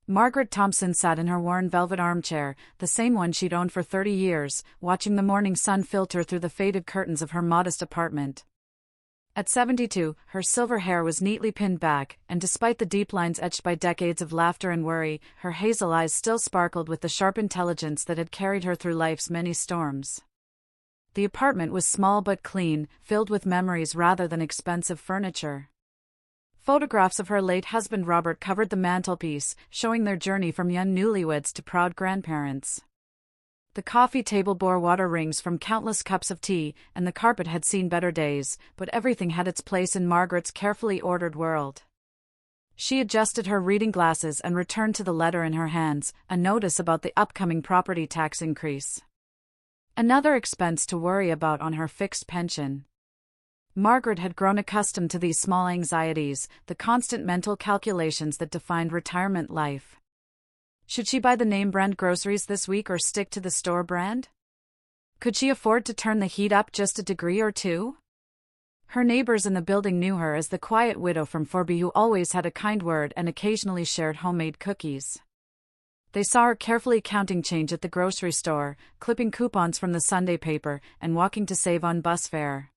Margaret Thompson sat in her worn velvet armchair, the same one she'd owned for 30 years, watching the morning sun filter through the faded curtains of her modest apartment. At 72, her silver hair was neatly pinned back, and despite the deep lines etched by decades of laughter and worry, her hazel eyes still sparkled with the sharp intelligence that had carried her through life's many storms. The apartment was small but clean, filled with memories rather than expensive furniture. Photographs of her late husband Robert covered the mantelpiece, showing their journey from young newlyweds to proud grandparents. The coffee table bore water rings from countless cups of tea, and the carpet had seen better days, but everything had its place in Margaret's carefully ordered world. She adjusted her reading glasses and returned to the letter in her hands, a notice about the upcoming property tax increase. Another expense to worry about on her fixed pension. Margaret had grown accustomed to these small anxieties, the constant mental calculations that defined retirement life. Should she buy the name-brand groceries this week or stick to the store brand? Could she afford to turn the heat up just a degree or two? Her neighbors in the building knew her as the quiet widow from Forby who always had a kind word and occasionally shared homemade cookies. They saw her carefully counting change at the grocery store, clipping coupons from the Sunday paper, and walking to save on bus fare.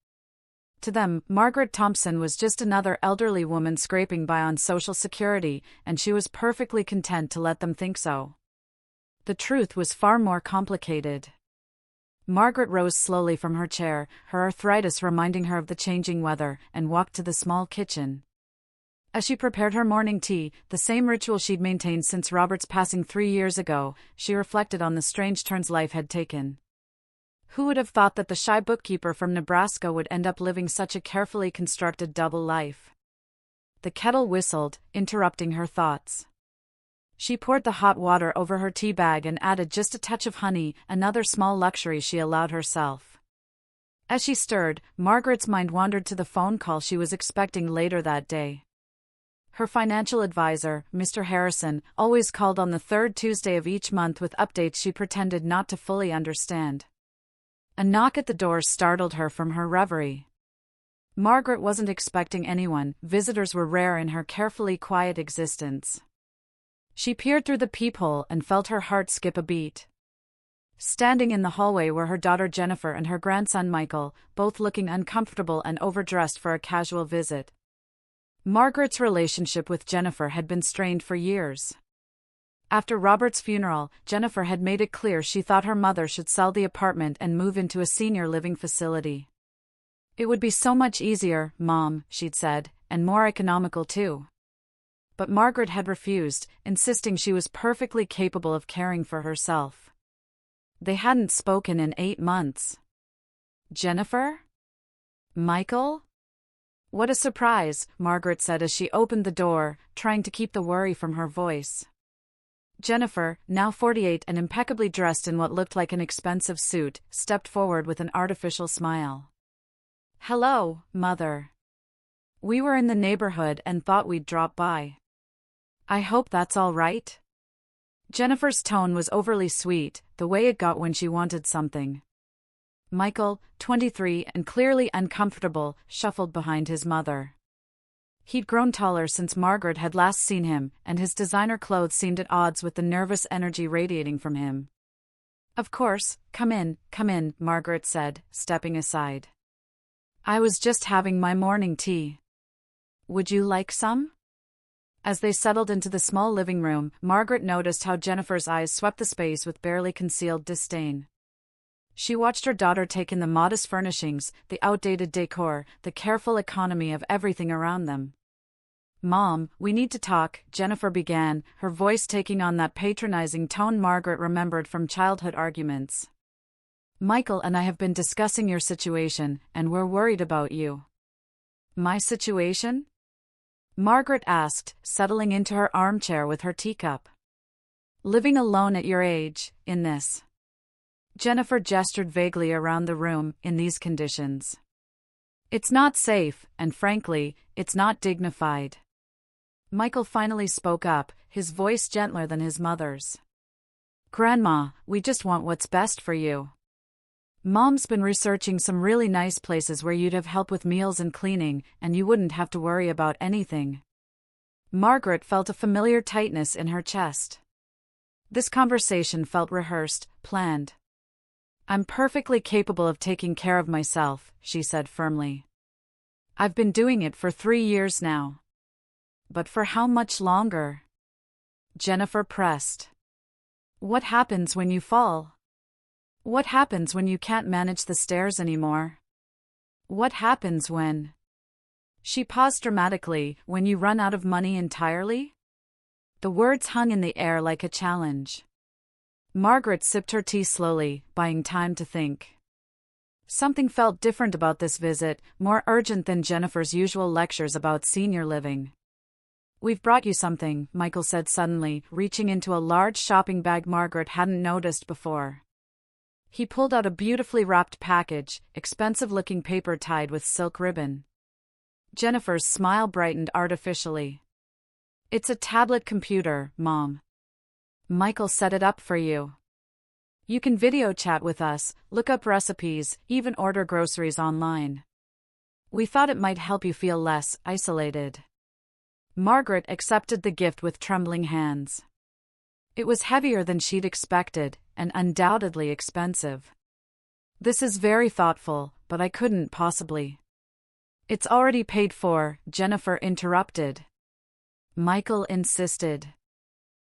To them, Margaret Thompson was just another elderly woman scraping by on Social Security, and she was perfectly content to let them think so. The truth was far more complicated. Margaret rose slowly from her chair, her arthritis reminding her of the changing weather, and walked to the small kitchen. As she prepared her morning tea, the same ritual she'd maintained since Robert's passing 3 years ago, she reflected on the strange turns life had taken. Who would have thought that the shy bookkeeper from Nebraska would end up living such a carefully constructed double life? The kettle whistled, interrupting her thoughts. She poured the hot water over her tea bag and added just a touch of honey, another small luxury she allowed herself. As she stirred, Margaret's mind wandered to the phone call she was expecting later that day. Her financial advisor, Mr. Harrison, always called on the third Tuesday of each month with updates she pretended not to fully understand. A knock at the door startled her from her reverie. Margaret wasn't expecting anyone, visitors were rare in her carefully quiet existence. She peered through the peephole and felt her heart skip a beat. Standing in the hallway were her daughter Jennifer and her grandson Michael, both looking uncomfortable and overdressed for a casual visit. Margaret's relationship with Jennifer had been strained for years. After Robert's funeral, Jennifer had made it clear she thought her mother should sell the apartment and move into a senior living facility. "It would be so much easier, Mom," she'd said, "and more economical too." But Margaret had refused, insisting she was perfectly capable of caring for herself. They hadn't spoken in 8 months. Jennifer? Michael? What a surprise, Margaret said as she opened the door, trying to keep the worry from her voice. Jennifer, now 48 and impeccably dressed in what looked like an expensive suit, stepped forward with an artificial smile. "Hello, Mother. We were in the neighborhood and thought we'd drop by. I hope that's all right?" Jennifer's tone was overly sweet, the way it got when she wanted something. Michael, 23 and clearly uncomfortable, shuffled behind his mother. He'd grown taller since Margaret had last seen him, and his designer clothes seemed at odds with the nervous energy radiating from him. "Of course, come in, Margaret said, stepping aside. "I was just having my morning tea. Would you like some?" As they settled into the small living room, Margaret noticed how Jennifer's eyes swept the space with barely concealed disdain. She watched her daughter take in the modest furnishings, the outdated decor, the careful economy of everything around them. "Mom, we need to talk," Jennifer began, her voice taking on that patronizing tone Margaret remembered from childhood arguments. "Michael and I have been discussing your situation, and we're worried about you." "My situation?" Margaret asked, settling into her armchair with her teacup. "Living alone at your age, in this." Jennifer gestured vaguely around the room, "in these conditions. It's not safe, and frankly, it's not dignified." Michael finally spoke up, his voice gentler than his mother's. "Grandma, we just want what's best for you. Mom's been researching some really nice places where you'd have help with meals and cleaning, and you wouldn't have to worry about anything." Margaret felt a familiar tightness in her chest. This conversation felt rehearsed, planned. "I'm perfectly capable of taking care of myself," she said firmly. "I've been doing it for 3 years now." "But for how much longer?" Jennifer pressed. "What happens when you fall? What happens when you can't manage the stairs anymore? What happens when—" She paused dramatically. "When you run out of money entirely?" The words hung in the air like a challenge. Margaret sipped her tea slowly, buying time to think. Something felt different about this visit, more urgent than Jennifer's usual lectures about senior living. "We've brought you something," Michael said suddenly, reaching into a large shopping bag Margaret hadn't noticed before. He pulled out a beautifully wrapped package, expensive-looking paper tied with silk ribbon. Jennifer's smile brightened artificially. "It's a tablet computer, Mom. Michael set it up for you. You can video chat with us, look up recipes, even order groceries online. We thought it might help you feel less isolated." Margaret accepted the gift with trembling hands. It was heavier than she'd expected, and undoubtedly expensive. "This is very thoughtful, but I couldn't possibly." "It's already paid for," Jennifer interrupted. Michael insisted.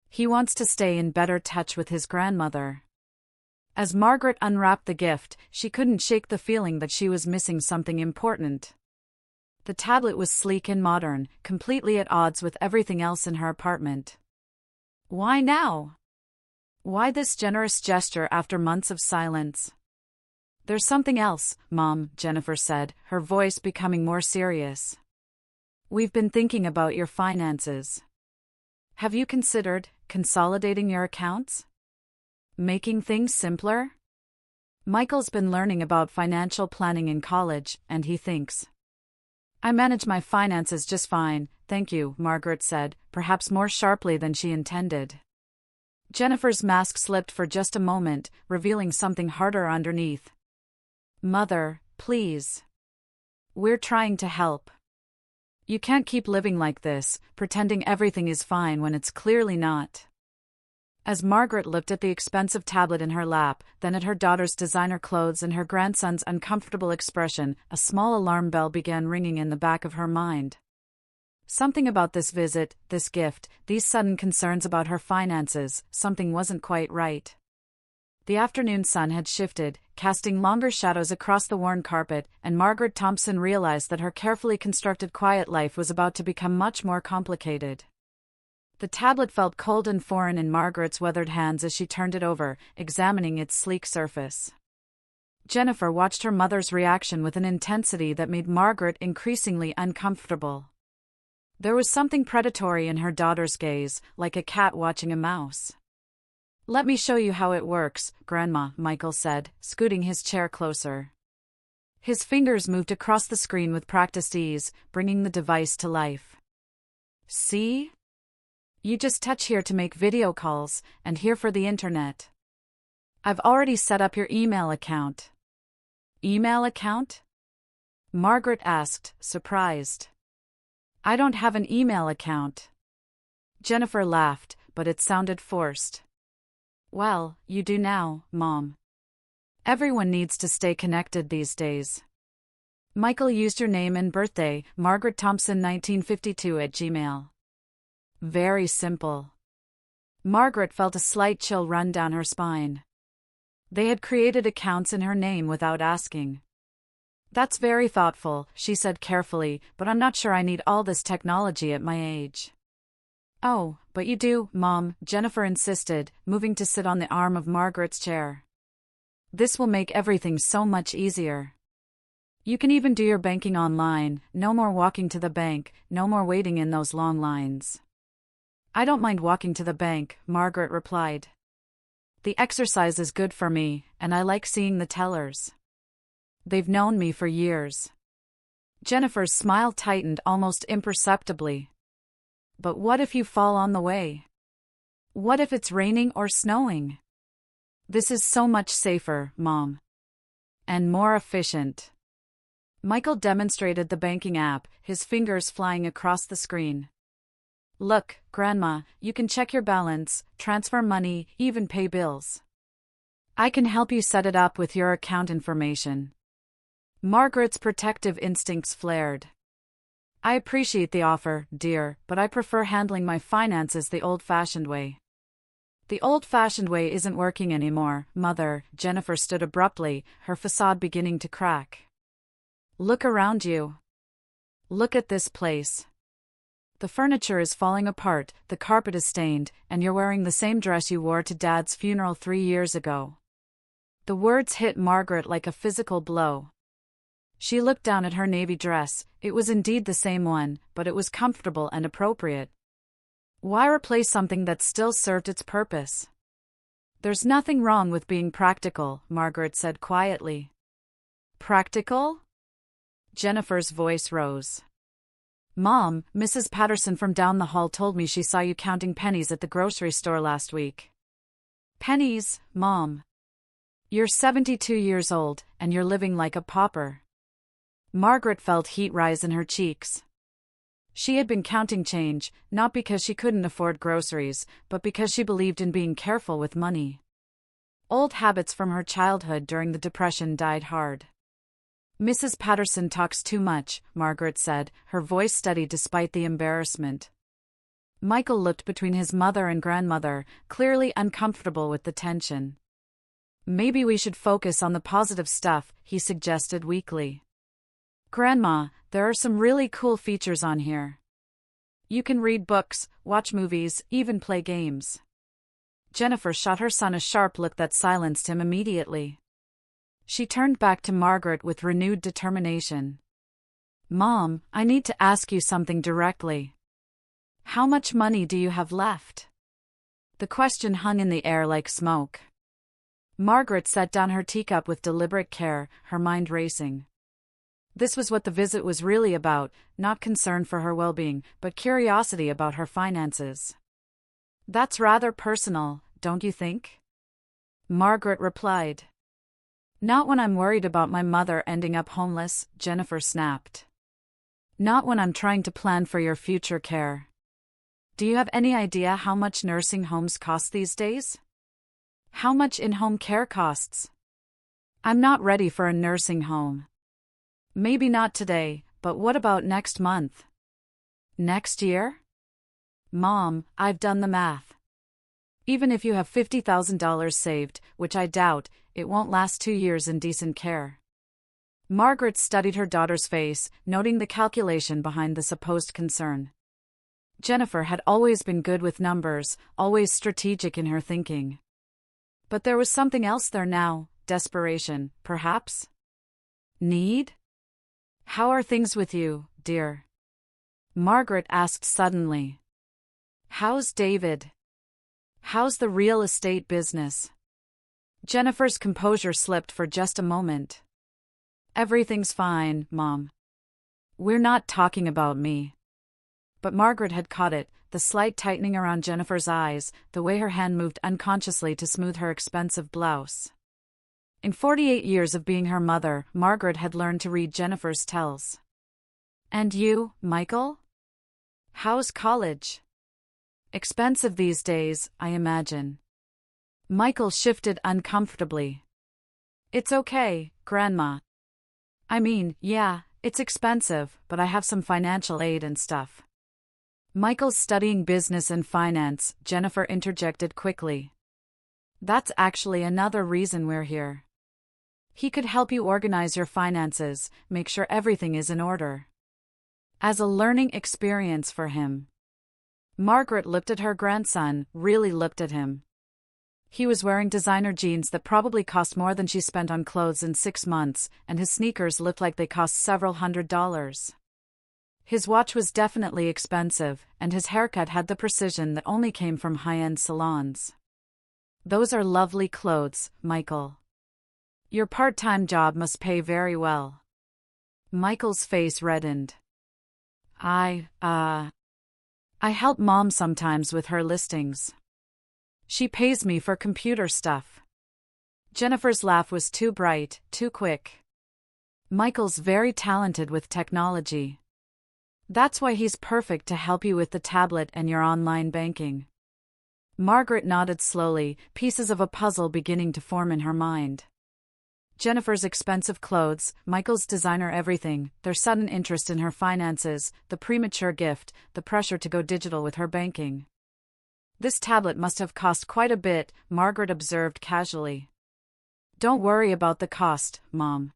"He wants to stay in better touch with his grandmother." As Margaret unwrapped the gift, she couldn't shake the feeling that she was missing something important. The tablet was sleek and modern, completely at odds with everything else in her apartment. Why now? Why this generous gesture after months of silence? "There's something else, Mom," Jennifer said, her voice becoming more serious. "We've been thinking about your finances. Have you considered consolidating your accounts? Making things simpler?" Michael's been learning about financial planning in college, and he thinks. "I manage my finances just fine, thank you," Margaret said, perhaps more sharply than she intended. Jennifer's mask slipped for just a moment, revealing something harder underneath. "Mother, please. We're trying to help. You can't keep living like this, pretending everything is fine when it's clearly not." As Margaret looked at the expensive tablet in her lap, then at her daughter's designer clothes and her grandson's uncomfortable expression, a small alarm bell began ringing in the back of her mind. Something about this visit, this gift, these sudden concerns about her finances, something wasn't quite right. The afternoon sun had shifted, casting longer shadows across the worn carpet, and Margaret Thompson realized that her carefully constructed quiet life was about to become much more complicated. The tablet felt cold and foreign in Margaret's weathered hands as she turned it over, examining its sleek surface. Jennifer watched her mother's reaction with an intensity that made Margaret increasingly uncomfortable. There was something predatory in her daughter's gaze, like a cat watching a mouse. "Let me show you how it works, Grandma," Michael said, scooting his chair closer. His fingers moved across the screen with practiced ease, bringing the device to life. "See? You just touch here to make video calls, and here for the internet. I've already set up your email account." "Email account?" Margaret asked, surprised. "I don't have an email account." Jennifer laughed, but it sounded forced. "Well, you do now, Mom. Everyone needs to stay connected these days. Michael used your name and birthday, Margaret Thompson 1952 at Gmail. Very simple." Margaret felt a slight chill run down her spine. They had created accounts in her name without asking. "That's very thoughtful," she said carefully, "but I'm not sure I need all this technology at my age." "Oh, but you do, Mom," Jennifer insisted, moving to sit on the arm of Margaret's chair. "This will make everything so much easier. You can even do your banking online, no more walking to the bank, no more waiting in those long lines." "I don't mind walking to the bank," Margaret replied. "The exercise is good for me, and I like seeing the tellers. They've known me for years." Jennifer's smile tightened almost imperceptibly. "But what if you fall on the way? What if it's raining or snowing? This is so much safer, Mom. And more efficient." Michael demonstrated the banking app, his fingers flying across the screen. Look, Grandma, you can check your balance, transfer money, even pay bills. I can help you set it up with your account information. Margaret's protective instincts flared. I appreciate the offer, dear, but I prefer handling my finances the old-fashioned way. The old-fashioned way isn't working anymore, Mother. Jennifer stood abruptly, her facade beginning to crack. Look around you. Look at this place. The furniture is falling apart, the carpet is stained, and you're wearing the same dress you wore to Dad's funeral 3 years ago. The words hit Margaret like a physical blow. She looked down at her navy dress. It was indeed the same one, but it was comfortable and appropriate. Why replace something that still served its purpose? There's nothing wrong with being practical, Margaret said quietly. Practical? Jennifer's voice rose. Mom, Mrs. Patterson from down the hall told me she saw you counting pennies at the grocery store last week. Pennies, Mom? You're 72 years old, and you're living like a pauper. Margaret felt heat rise in her cheeks. She had been counting change, not because she couldn't afford groceries, but because she believed in being careful with money. Old habits from her childhood during the Depression died hard. Mrs. Patterson talks too much, Margaret said, her voice steady despite the embarrassment. Michael looked between his mother and grandmother, clearly uncomfortable with the tension. Maybe we should focus on the positive stuff, he suggested weakly. Grandma, there are some really cool features on here. You can read books, watch movies, even play games. Jennifer shot her son a sharp look that silenced him immediately. She turned back to Margaret with renewed determination. Mom, I need to ask you something directly. How much money do you have left? The question hung in the air like smoke. Margaret set down her teacup with deliberate care, her mind racing. This was what the visit was really about, not concern for her well-being, but curiosity about her finances. That's rather personal, don't you think? Margaret replied. Not when I'm worried about my mother ending up homeless, Jennifer snapped. Not when I'm trying to plan for your future care. Do you have any idea how much nursing homes cost these days? How much in-home care costs? I'm not ready for a nursing home. Maybe not today, but what about next month? Next year? Mom, I've done the math. Even if you have $50,000 saved, which I doubt, it won't last 2 years in decent care. Margaret studied her daughter's face, noting the calculation behind the supposed concern. Jennifer had always been good with numbers, always strategic in her thinking. But there was something else there now, desperation, perhaps? Need? How are things with you, dear? Margaret asked suddenly. How's David? How's the real estate business? Jennifer's composure slipped for just a moment. Everything's fine, Mom. We're not talking about me. But Margaret had caught it, the slight tightening around Jennifer's eyes, the way her hand moved unconsciously to smooth her expensive blouse. In 48 years of being her mother, Margaret had learned to read Jennifer's tells. And you, Michael? How's college? Expensive these days, I imagine. Michael shifted uncomfortably. It's okay, Grandma. I mean, yeah, it's expensive, but I have some financial aid and stuff. Michael's studying business and finance, Jennifer interjected quickly. That's actually another reason we're here. He could help you organize your finances, make sure everything is in order. As a learning experience for him. Margaret looked at her grandson, really looked at him. He was wearing designer jeans that probably cost more than she spent on clothes in 6 months, and his sneakers looked like they cost several $100s. His watch was definitely expensive, and his haircut had the precision that only came from high-end salons. Those are lovely clothes, Michael. Your part-time job must pay very well. Michael's face reddened. I help Mom sometimes with her listings. She pays me for computer stuff. Jennifer's laugh was too bright, too quick. Michael's very talented with technology. That's why he's perfect to help you with the tablet and your online banking. Margaret nodded slowly, pieces of a puzzle beginning to form in her mind. Jennifer's expensive clothes, Michael's designer everything, their sudden interest in her finances, the premature gift, the pressure to go digital with her banking. This tablet must have cost quite a bit, Margaret observed casually. Don't worry about the cost, Mom.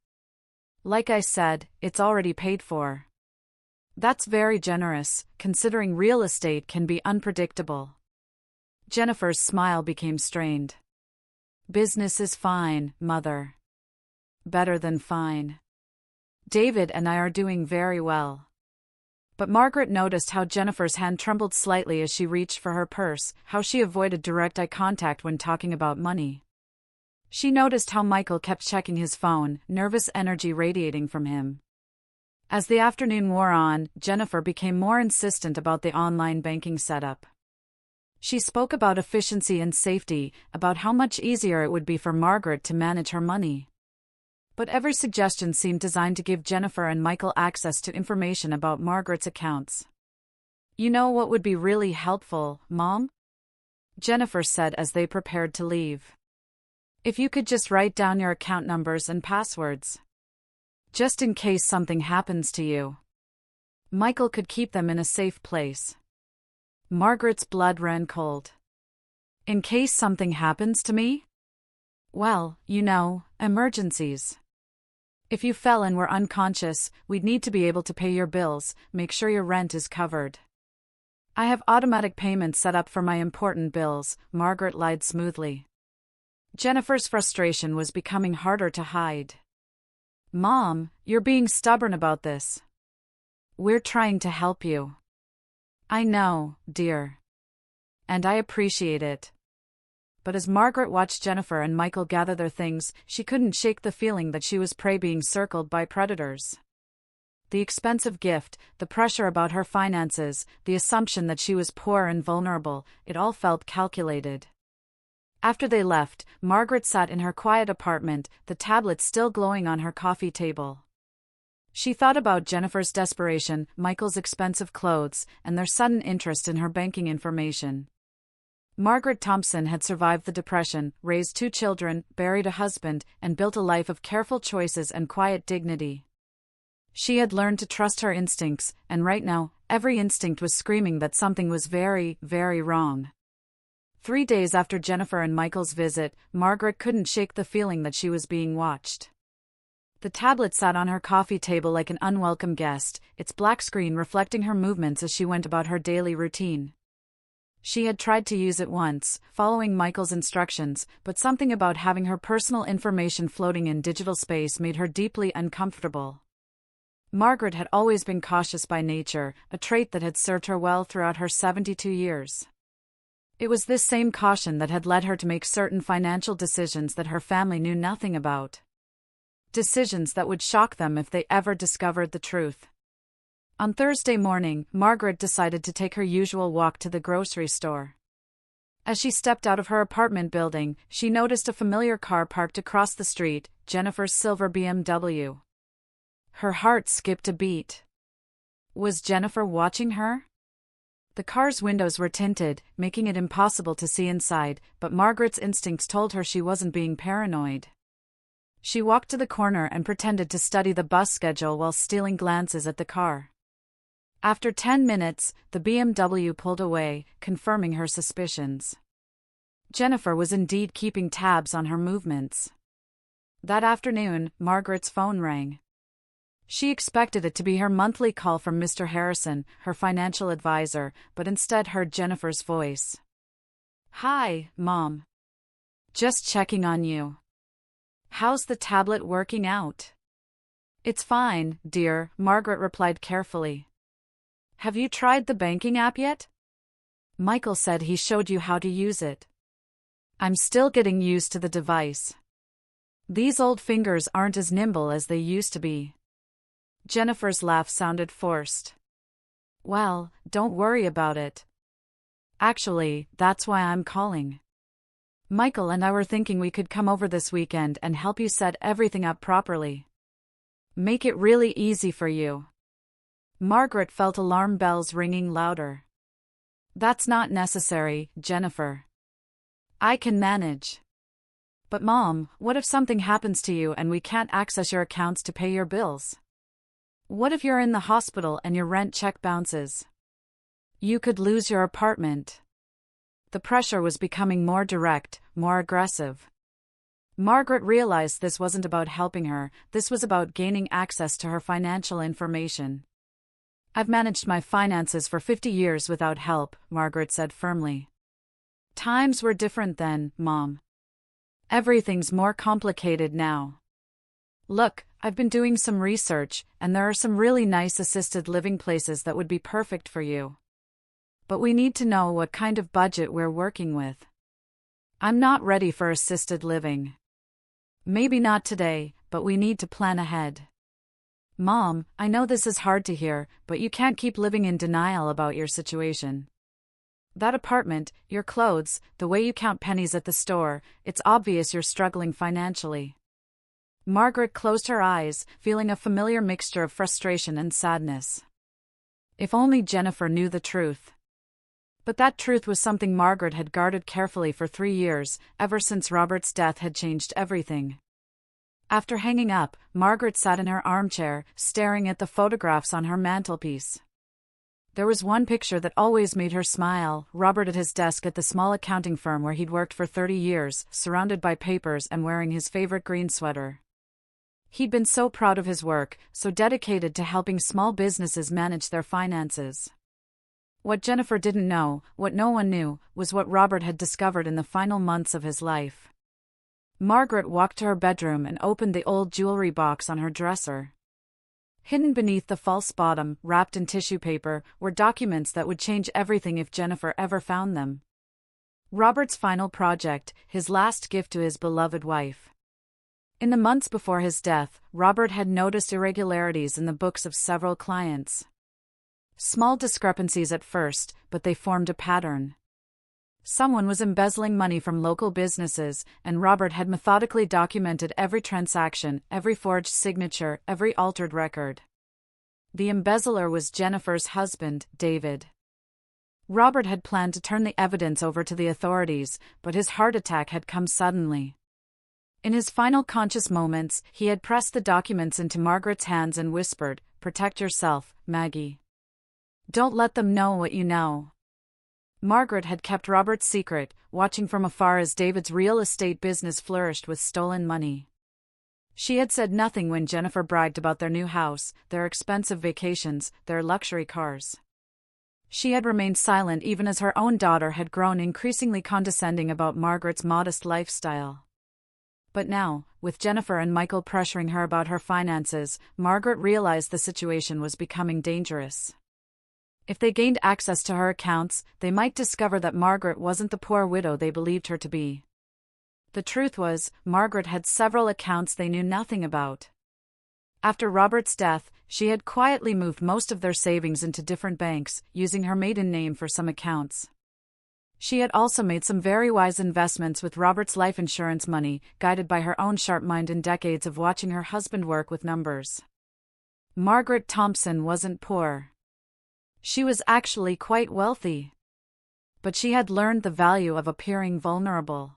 Like I said, it's already paid for. That's very generous, considering real estate can be unpredictable. Jennifer's smile became strained. Business is fine, Mother. Better than fine. David and I are doing very well. But Margaret noticed how Jennifer's hand trembled slightly as she reached for her purse, how she avoided direct eye contact when talking about money. She noticed how Michael kept checking his phone, nervous energy radiating from him. As the afternoon wore on, Jennifer became more insistent about the online banking setup. She spoke about efficiency and safety, about how much easier it would be for Margaret to manage her money. But every suggestion seemed designed to give Jennifer and Michael access to information about Margaret's accounts. You know what would be really helpful, Mom? Jennifer said as they prepared to leave. If you could just write down your account numbers and passwords. Just in case something happens to you. Michael could keep them in a safe place. Margaret's blood ran cold. In case something happens to me? Well, you know, emergencies. If you fell and were unconscious, we'd need to be able to pay your bills, make sure your rent is covered. I have automatic payments set up for my important bills, Margaret lied smoothly. Jennifer's frustration was becoming harder to hide. Mom, you're being stubborn about this. We're trying to help you. I know, dear. And I appreciate it. But as Margaret watched Jennifer and Michael gather their things, she couldn't shake the feeling that she was prey being circled by predators. The expensive gift, the pressure about her finances, the assumption that she was poor and vulnerable, it all felt calculated. After they left, Margaret sat in her quiet apartment, the tablet still glowing on her coffee table. She thought about Jennifer's desperation, Michael's expensive clothes, and their sudden interest in her banking information. Margaret Thompson had survived the Depression, raised 2 children, buried a husband, and built a life of careful choices and quiet dignity. She had learned to trust her instincts, and right now, every instinct was screaming that something was very, very wrong. 3 days after Jennifer and Michael's visit, Margaret couldn't shake the feeling that she was being watched. The tablet sat on her coffee table like an unwelcome guest, its black screen reflecting her movements as she went about her daily routine. She had tried to use it once, following Michael's instructions, but something about having her personal information floating in digital space made her deeply uncomfortable. Margaret had always been cautious by nature, a trait that had served her well throughout her 72 years. It was this same caution that had led her to make certain financial decisions that her family knew nothing about. Decisions that would shock them if they ever discovered the truth. On Thursday morning, Margaret decided to take her usual walk to the grocery store. As she stepped out of her apartment building, she noticed a familiar car parked across the street, Jennifer's silver BMW. Her heart skipped a beat. Was Jennifer watching her? The car's windows were tinted, making it impossible to see inside, but Margaret's instincts told her she wasn't being paranoid. She walked to the corner and pretended to study the bus schedule while stealing glances at the car. After 10 minutes, the BMW pulled away, confirming her suspicions. Jennifer was indeed keeping tabs on her movements. That afternoon, Margaret's phone rang. She expected it to be her monthly call from Mr. Harrison, her financial advisor, but instead heard Jennifer's voice. Hi, Mom. Just checking on you. How's the tablet working out? It's fine, dear, Margaret replied carefully. Have you tried the banking app yet? Michael said he showed you how to use it. I'm still getting used to the device. These old fingers aren't as nimble as they used to be. Jennifer's laugh sounded forced. Well, don't worry about it. Actually, that's why I'm calling. Michael and I were thinking we could come over this weekend and help you set everything up properly. Make it really easy for you. Margaret felt alarm bells ringing louder. "That's not necessary, Jennifer. I can manage." "But Mom, what if something happens to you and we can't access your accounts to pay your bills? What if you're in the hospital and your rent check bounces? You could lose your apartment." The pressure was becoming more direct, more aggressive. Margaret realized this wasn't about helping her, this was about gaining access to her financial information. "I've managed my finances for 50 years without help," Margaret said firmly. "Times were different then, Mom. Everything's more complicated now. Look, I've been doing some research, and there are some really nice assisted living places that would be perfect for you. But we need to know what kind of budget we're working with. I'm not ready for assisted living. Maybe not today, but we need to plan ahead." "Mom, I know this is hard to hear, but you can't keep living in denial about your situation. That apartment, your clothes, the way you count pennies at the store, it's obvious you're struggling financially." Margaret closed her eyes, feeling a familiar mixture of frustration and sadness. If only Jennifer knew the truth. But that truth was something Margaret had guarded carefully for 3 years, ever since Robert's death had changed everything. After hanging up, Margaret sat in her armchair, staring at the photographs on her mantelpiece. There was one picture that always made her smile: Robert at his desk at the small accounting firm where he'd worked for 30 years, surrounded by papers and wearing his favorite green sweater. He'd been so proud of his work, so dedicated to helping small businesses manage their finances. What Jennifer didn't know, what no one knew, was what Robert had discovered in the final months of his life. Margaret walked to her bedroom and opened the old jewelry box on her dresser. Hidden beneath the false bottom, wrapped in tissue paper, were documents that would change everything if Jennifer ever found them. Robert's final project, his last gift to his beloved wife. In the months before his death, Robert had noticed irregularities in the books of several clients. Small discrepancies at first, but they formed a pattern. Someone was embezzling money from local businesses, and Robert had methodically documented every transaction, every forged signature, every altered record. The embezzler was Jennifer's husband, David. Robert had planned to turn the evidence over to the authorities, but his heart attack had come suddenly. In his final conscious moments, he had pressed the documents into Margaret's hands and whispered, "Protect yourself, Maggie. Don't let them know what you know." Margaret had kept Robert's secret, watching from afar as David's real estate business flourished with stolen money. She had said nothing when Jennifer bragged about their new house, their expensive vacations, their luxury cars. She had remained silent even as her own daughter had grown increasingly condescending about Margaret's modest lifestyle. But now, with Jennifer and Michael pressuring her about her finances, Margaret realized the situation was becoming dangerous. If they gained access to her accounts, they might discover that Margaret wasn't the poor widow they believed her to be. The truth was, Margaret had several accounts they knew nothing about. After Robert's death, she had quietly moved most of their savings into different banks, using her maiden name for some accounts. She had also made some very wise investments with Robert's life insurance money, guided by her own sharp mind and decades of watching her husband work with numbers. Margaret Thompson wasn't poor. She was actually quite wealthy. But she had learned the value of appearing vulnerable.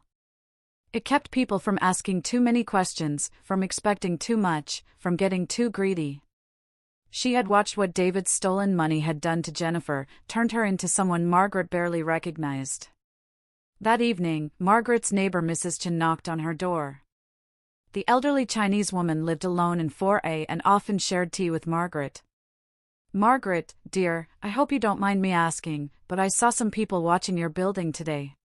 It kept people from asking too many questions, from expecting too much, from getting too greedy. She had watched what David's stolen money had done to Jennifer, turned her into someone Margaret barely recognized. That evening, Margaret's neighbor Mrs. Chen knocked on her door. The elderly Chinese woman lived alone in 4A and often shared tea with Margaret. "Margaret, dear, I hope you don't mind me asking, but I saw some people watching your building today.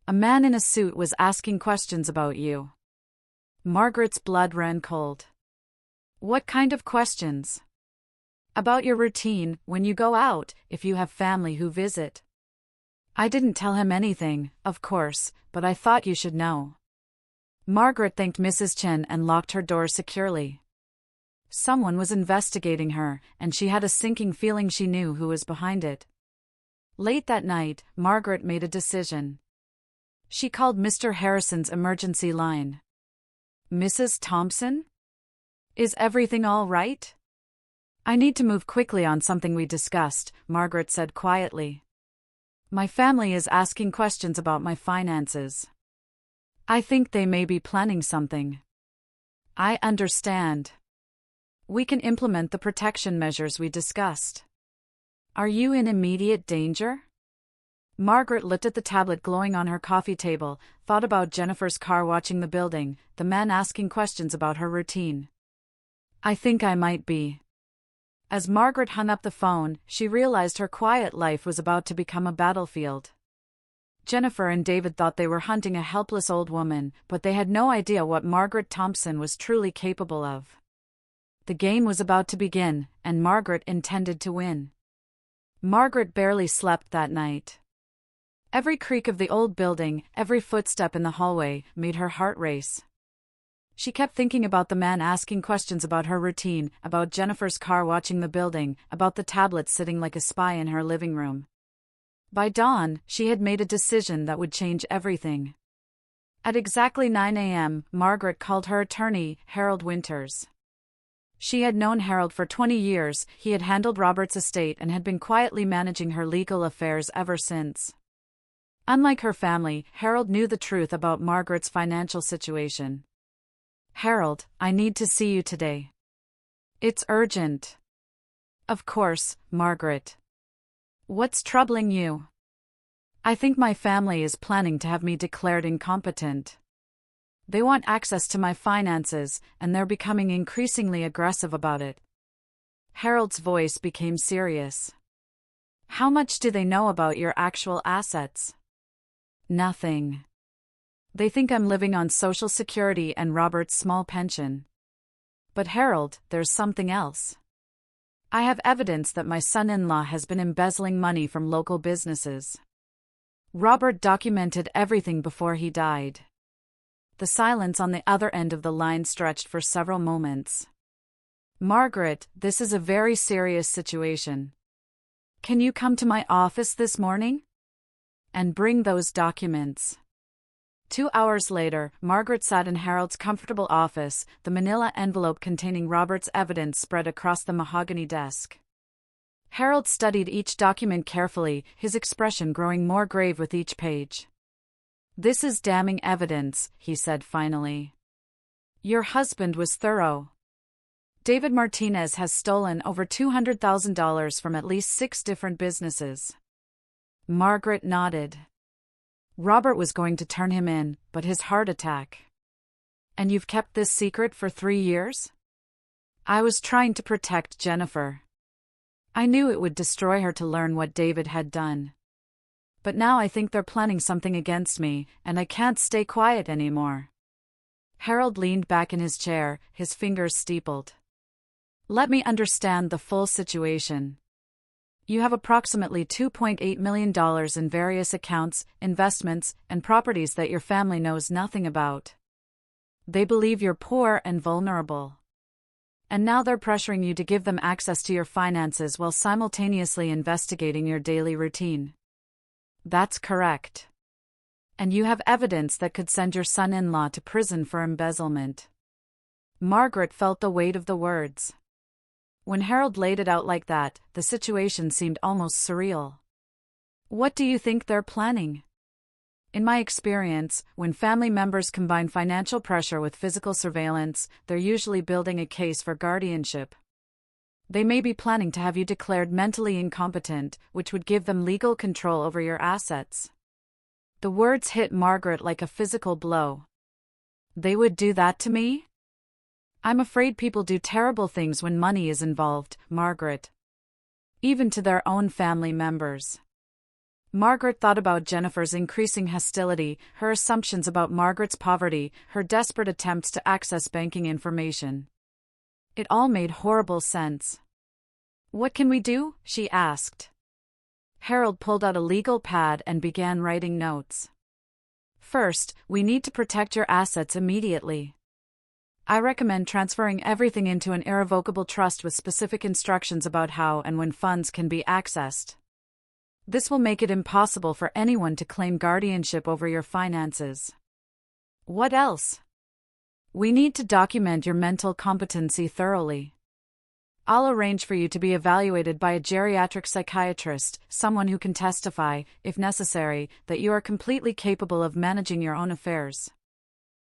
A man in a suit was asking questions about you." Margaret's blood ran cold. "What kind of questions?" "About your routine, when you go out, if you have family who visit." "I didn't tell him anything, of course, but I thought you should know." Margaret thanked Mrs. Chen and locked her door securely. Someone was investigating her, and she had a sinking feeling she knew who was behind it. Late that night, Margaret made a decision. She called Mr. Harrison's emergency line. "Mrs. Thompson? Is everything all right?" I need to move quickly on something we discussed, Margaret said quietly. My family is asking questions about my finances. I think they may be planning something. I understand. We can implement the protection measures we discussed. Are you in immediate danger? Margaret looked at the tablet glowing on her coffee table, thought about Jennifer's car watching the building, the man asking questions about her routine. I think I might be. As Margaret hung up the phone, she realized her quiet life was about to become a battlefield. Jennifer and David thought they were hunting a helpless old woman, but they had no idea what Margaret Thompson was truly capable of. The game was about to begin, and Margaret intended to win. Margaret barely slept that night. Every creak of the old building, every footstep in the hallway, made her heart race. She kept thinking about the man asking questions about her routine, about Jennifer's car watching the building, about the tablet sitting like a spy in her living room. By dawn, she had made a decision that would change everything. At exactly 9 a.m., Margaret called her attorney, Harold Winters. She had known Harold for 20 years, he had handled Robert's estate and had been quietly managing her legal affairs ever since. Unlike her family, Harold knew the truth about Margaret's financial situation. Harold, I need to see you today. It's urgent. Of course, Margaret. What's troubling you? I think my family is planning to have me declared incompetent. They want access to my finances, and they're becoming increasingly aggressive about it. Harold's voice became serious. How much do they know about your actual assets? Nothing. They think I'm living on Social Security and Robert's small pension. But Harold, there's something else. I have evidence that my son-in-law has been embezzling money from local businesses. Robert documented everything before he died. The silence on the other end of the line stretched for several moments. Margaret, this is a very serious situation. Can you come to my office this morning? And bring those documents. 2 hours later, Margaret sat in Harold's comfortable office, the manila envelope containing Robert's evidence spread across the mahogany desk. Harold studied each document carefully, his expression growing more grave with each page. This is damning evidence, he said finally. Your husband was thorough. David Martinez has stolen over $200,000 from at least 6 different businesses. Margaret nodded. Robert was going to turn him in, but his heart attack. And you've kept this secret for 3 years? I was trying to protect Jennifer. I knew it would destroy her to learn what David had done. But now I think they're planning something against me, and I can't stay quiet anymore. Harold leaned back in his chair, his fingers steepled. Let me understand the full situation. You have approximately $2.8 million in various accounts, investments, and properties that your family knows nothing about. They believe you're poor and vulnerable. And now they're pressuring you to give them access to your finances while simultaneously investigating your daily routine. That's correct. And you have evidence that could send your son-in-law to prison for embezzlement. Margaret felt the weight of the words. When Harold laid it out like that, the situation seemed almost surreal. What do you think they're planning? In my experience, when family members combine financial pressure with physical surveillance, they're usually building a case for guardianship. They may be planning to have you declared mentally incompetent, which would give them legal control over your assets. The words hit Margaret like a physical blow. They would do that to me? I'm afraid people do terrible things when money is involved, Margaret. Even to their own family members. Margaret thought about Jennifer's increasing hostility, her assumptions about Margaret's poverty, her desperate attempts to access banking information. It all made horrible sense. What can we do? She asked. Harold pulled out a legal pad and began writing notes. First, we need to protect your assets immediately. I recommend transferring everything into an irrevocable trust with specific instructions about how and when funds can be accessed. This will make it impossible for anyone to claim guardianship over your finances. What else? We need to document your mental competency thoroughly. I'll arrange for you to be evaluated by a geriatric psychiatrist, someone who can testify, if necessary, that you are completely capable of managing your own affairs."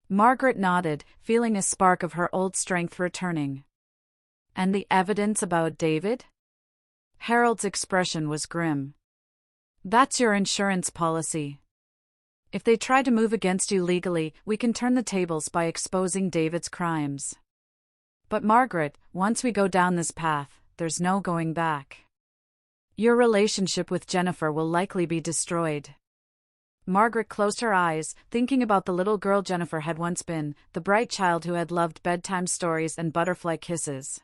Margaret nodded, feeling a spark of her old strength returning. "And the evidence about David?" Harold's expression was grim. "That's your insurance policy. If they try to move against you legally, we can turn the tables by exposing David's crimes. But Margaret, once we go down this path, there's no going back. Your relationship with Jennifer will likely be destroyed." Margaret closed her eyes, thinking about the little girl Jennifer had once been, the bright child who had loved bedtime stories and butterfly kisses.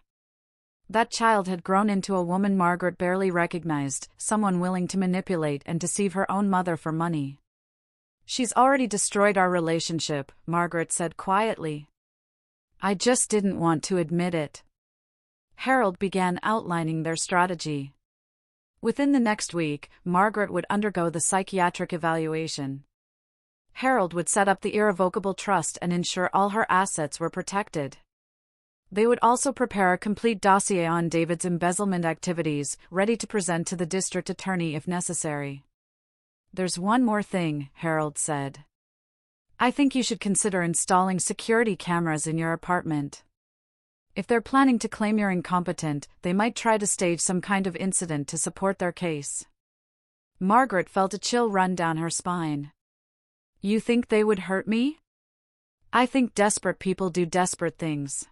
That child had grown into a woman Margaret barely recognized, someone willing to manipulate and deceive her own mother for money. "She's already destroyed our relationship," Margaret said quietly. "I just didn't want to admit it." Harold began outlining their strategy. Within the next week, Margaret would undergo the psychiatric evaluation. Harold would set up the irrevocable trust and ensure all her assets were protected. They would also prepare a complete dossier on David's embezzlement activities, ready to present to the district attorney if necessary. "There's one more thing," Harold said. "I think you should consider installing security cameras in your apartment. If they're planning to claim you're incompetent, they might try to stage some kind of incident to support their case." Margaret felt a chill run down her spine. "You think they would hurt me?" "I think desperate people do desperate things.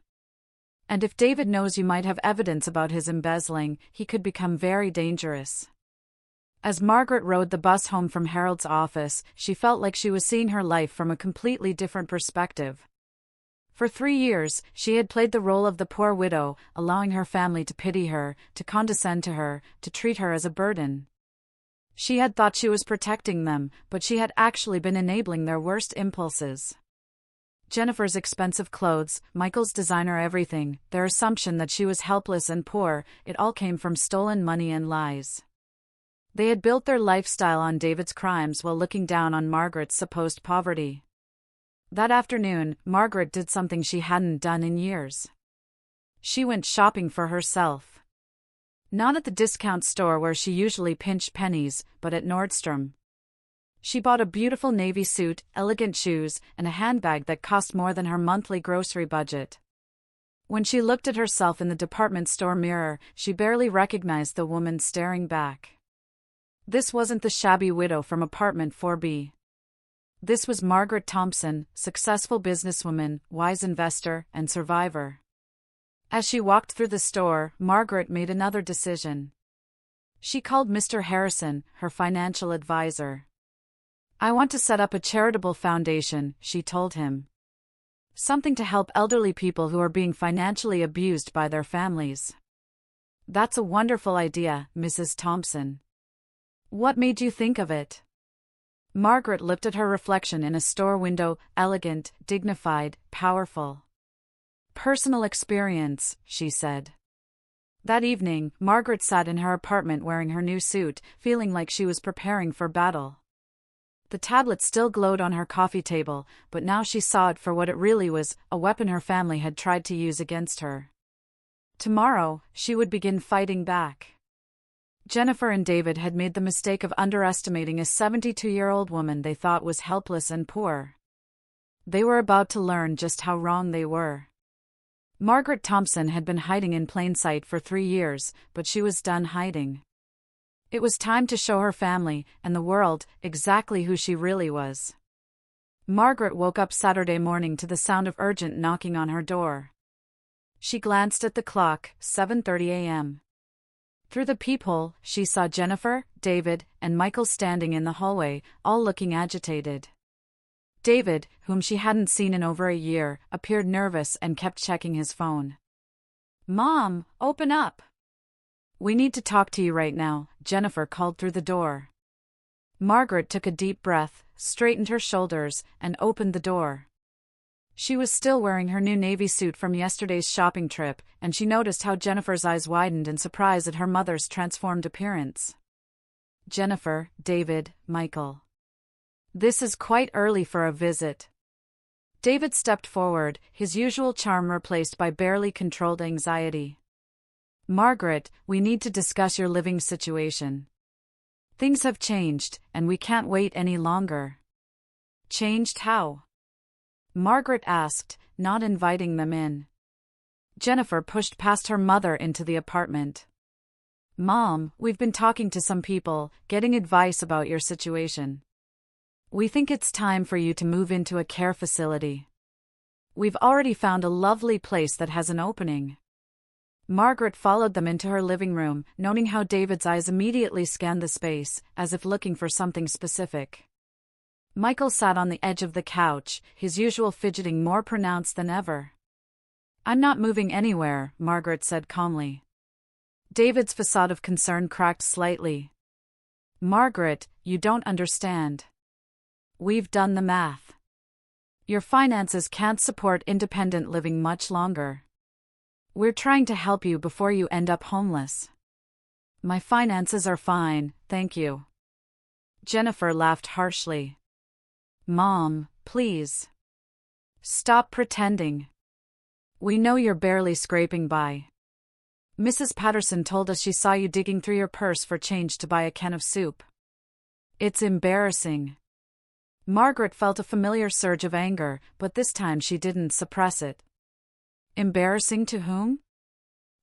And if David knows you might have evidence about his embezzling, he could become very dangerous." As Margaret rode the bus home from Harold's office, she felt like she was seeing her life from a completely different perspective. For 3 years, she had played the role of the poor widow, allowing her family to pity her, to condescend to her, to treat her as a burden. She had thought she was protecting them, but she had actually been enabling their worst impulses. Jennifer's expensive clothes, Michael's designer everything, their assumption that she was helpless and poor, it all came from stolen money and lies. They had built their lifestyle on David's crimes while looking down on Margaret's supposed poverty. That afternoon, Margaret did something she hadn't done in years. She went shopping for herself. Not at the discount store where she usually pinched pennies, but at Nordstrom. She bought a beautiful navy suit, elegant shoes, and a handbag that cost more than her monthly grocery budget. When she looked at herself in the department store mirror, she barely recognized the woman staring back. This wasn't the shabby widow from apartment 4B. This was Margaret Thompson, successful businesswoman, wise investor, and survivor. As she walked through the store, Margaret made another decision. She called Mr. Harrison, her financial advisor. "I want to set up a charitable foundation," she told him. "Something to help elderly people who are being financially abused by their families." "That's a wonderful idea, Mrs. Thompson. What made you think of it?" Margaret looked at her reflection in a store window, elegant, dignified, powerful. "Personal experience," she said. That evening, Margaret sat in her apartment wearing her new suit, feeling like she was preparing for battle. The tablet still glowed on her coffee table, but now she saw it for what it really was, a weapon her family had tried to use against her. Tomorrow, she would begin fighting back. Jennifer and David had made the mistake of underestimating a 72-year-old woman they thought was helpless and poor. They were about to learn just how wrong they were. Margaret Thompson had been hiding in plain sight for 3 years, but she was done hiding. It was time to show her family, and the world, exactly who she really was. Margaret woke up Saturday morning to the sound of urgent knocking on her door. She glanced at the clock, 7:30 a.m. Through the peephole, she saw Jennifer, David, and Michael standing in the hallway, all looking agitated. David, whom she hadn't seen in over a year, appeared nervous and kept checking his phone. "Mom, open up. We need to talk to you right now," Jennifer called through the door. Margaret took a deep breath, straightened her shoulders, and opened the door. She was still wearing her new navy suit from yesterday's shopping trip, and she noticed how Jennifer's eyes widened in surprise at her mother's transformed appearance. "Jennifer, David, Michael. This is quite early for a visit." David stepped forward, his usual charm replaced by barely controlled anxiety. Margaret, we need to discuss your living situation. Things have changed, and we can't wait any longer. Changed how? Margaret asked, not inviting them in. Jennifer pushed past her mother into the apartment. Mom, we've been talking to some people, getting advice about your situation. We think it's time for you to move into a care facility. We've already found a lovely place that has an opening. Margaret followed them into her living room, noting how David's eyes immediately scanned the space, as if looking for something specific. Michael sat on the edge of the couch, his usual fidgeting more pronounced than ever. I'm not moving anywhere, Margaret said calmly. David's facade of concern cracked slightly. Margaret, you don't understand. We've done the math. Your finances can't support independent living much longer. We're trying to help you before you end up homeless. My finances are fine, thank you. Jennifer laughed harshly. Mom, please. Stop pretending. We know you're barely scraping by. Mrs. Patterson told us she saw you digging through your purse for change to buy a can of soup. It's embarrassing. Margaret felt a familiar surge of anger, but this time she didn't suppress it. Embarrassing to whom?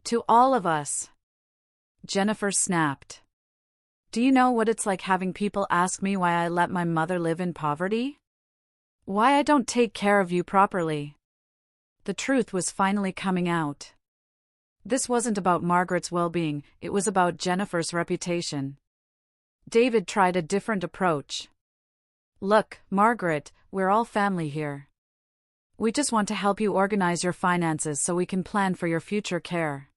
To all of us. Jennifer snapped. Do you know what it's like having people ask me why I let my mother live in poverty? Why I don't take care of you properly? The truth was finally coming out. This wasn't about Margaret's well-being, it was about Jennifer's reputation. David tried a different approach. Look, Margaret, we're all family here. We just want to help you organize your finances so we can plan for your future care.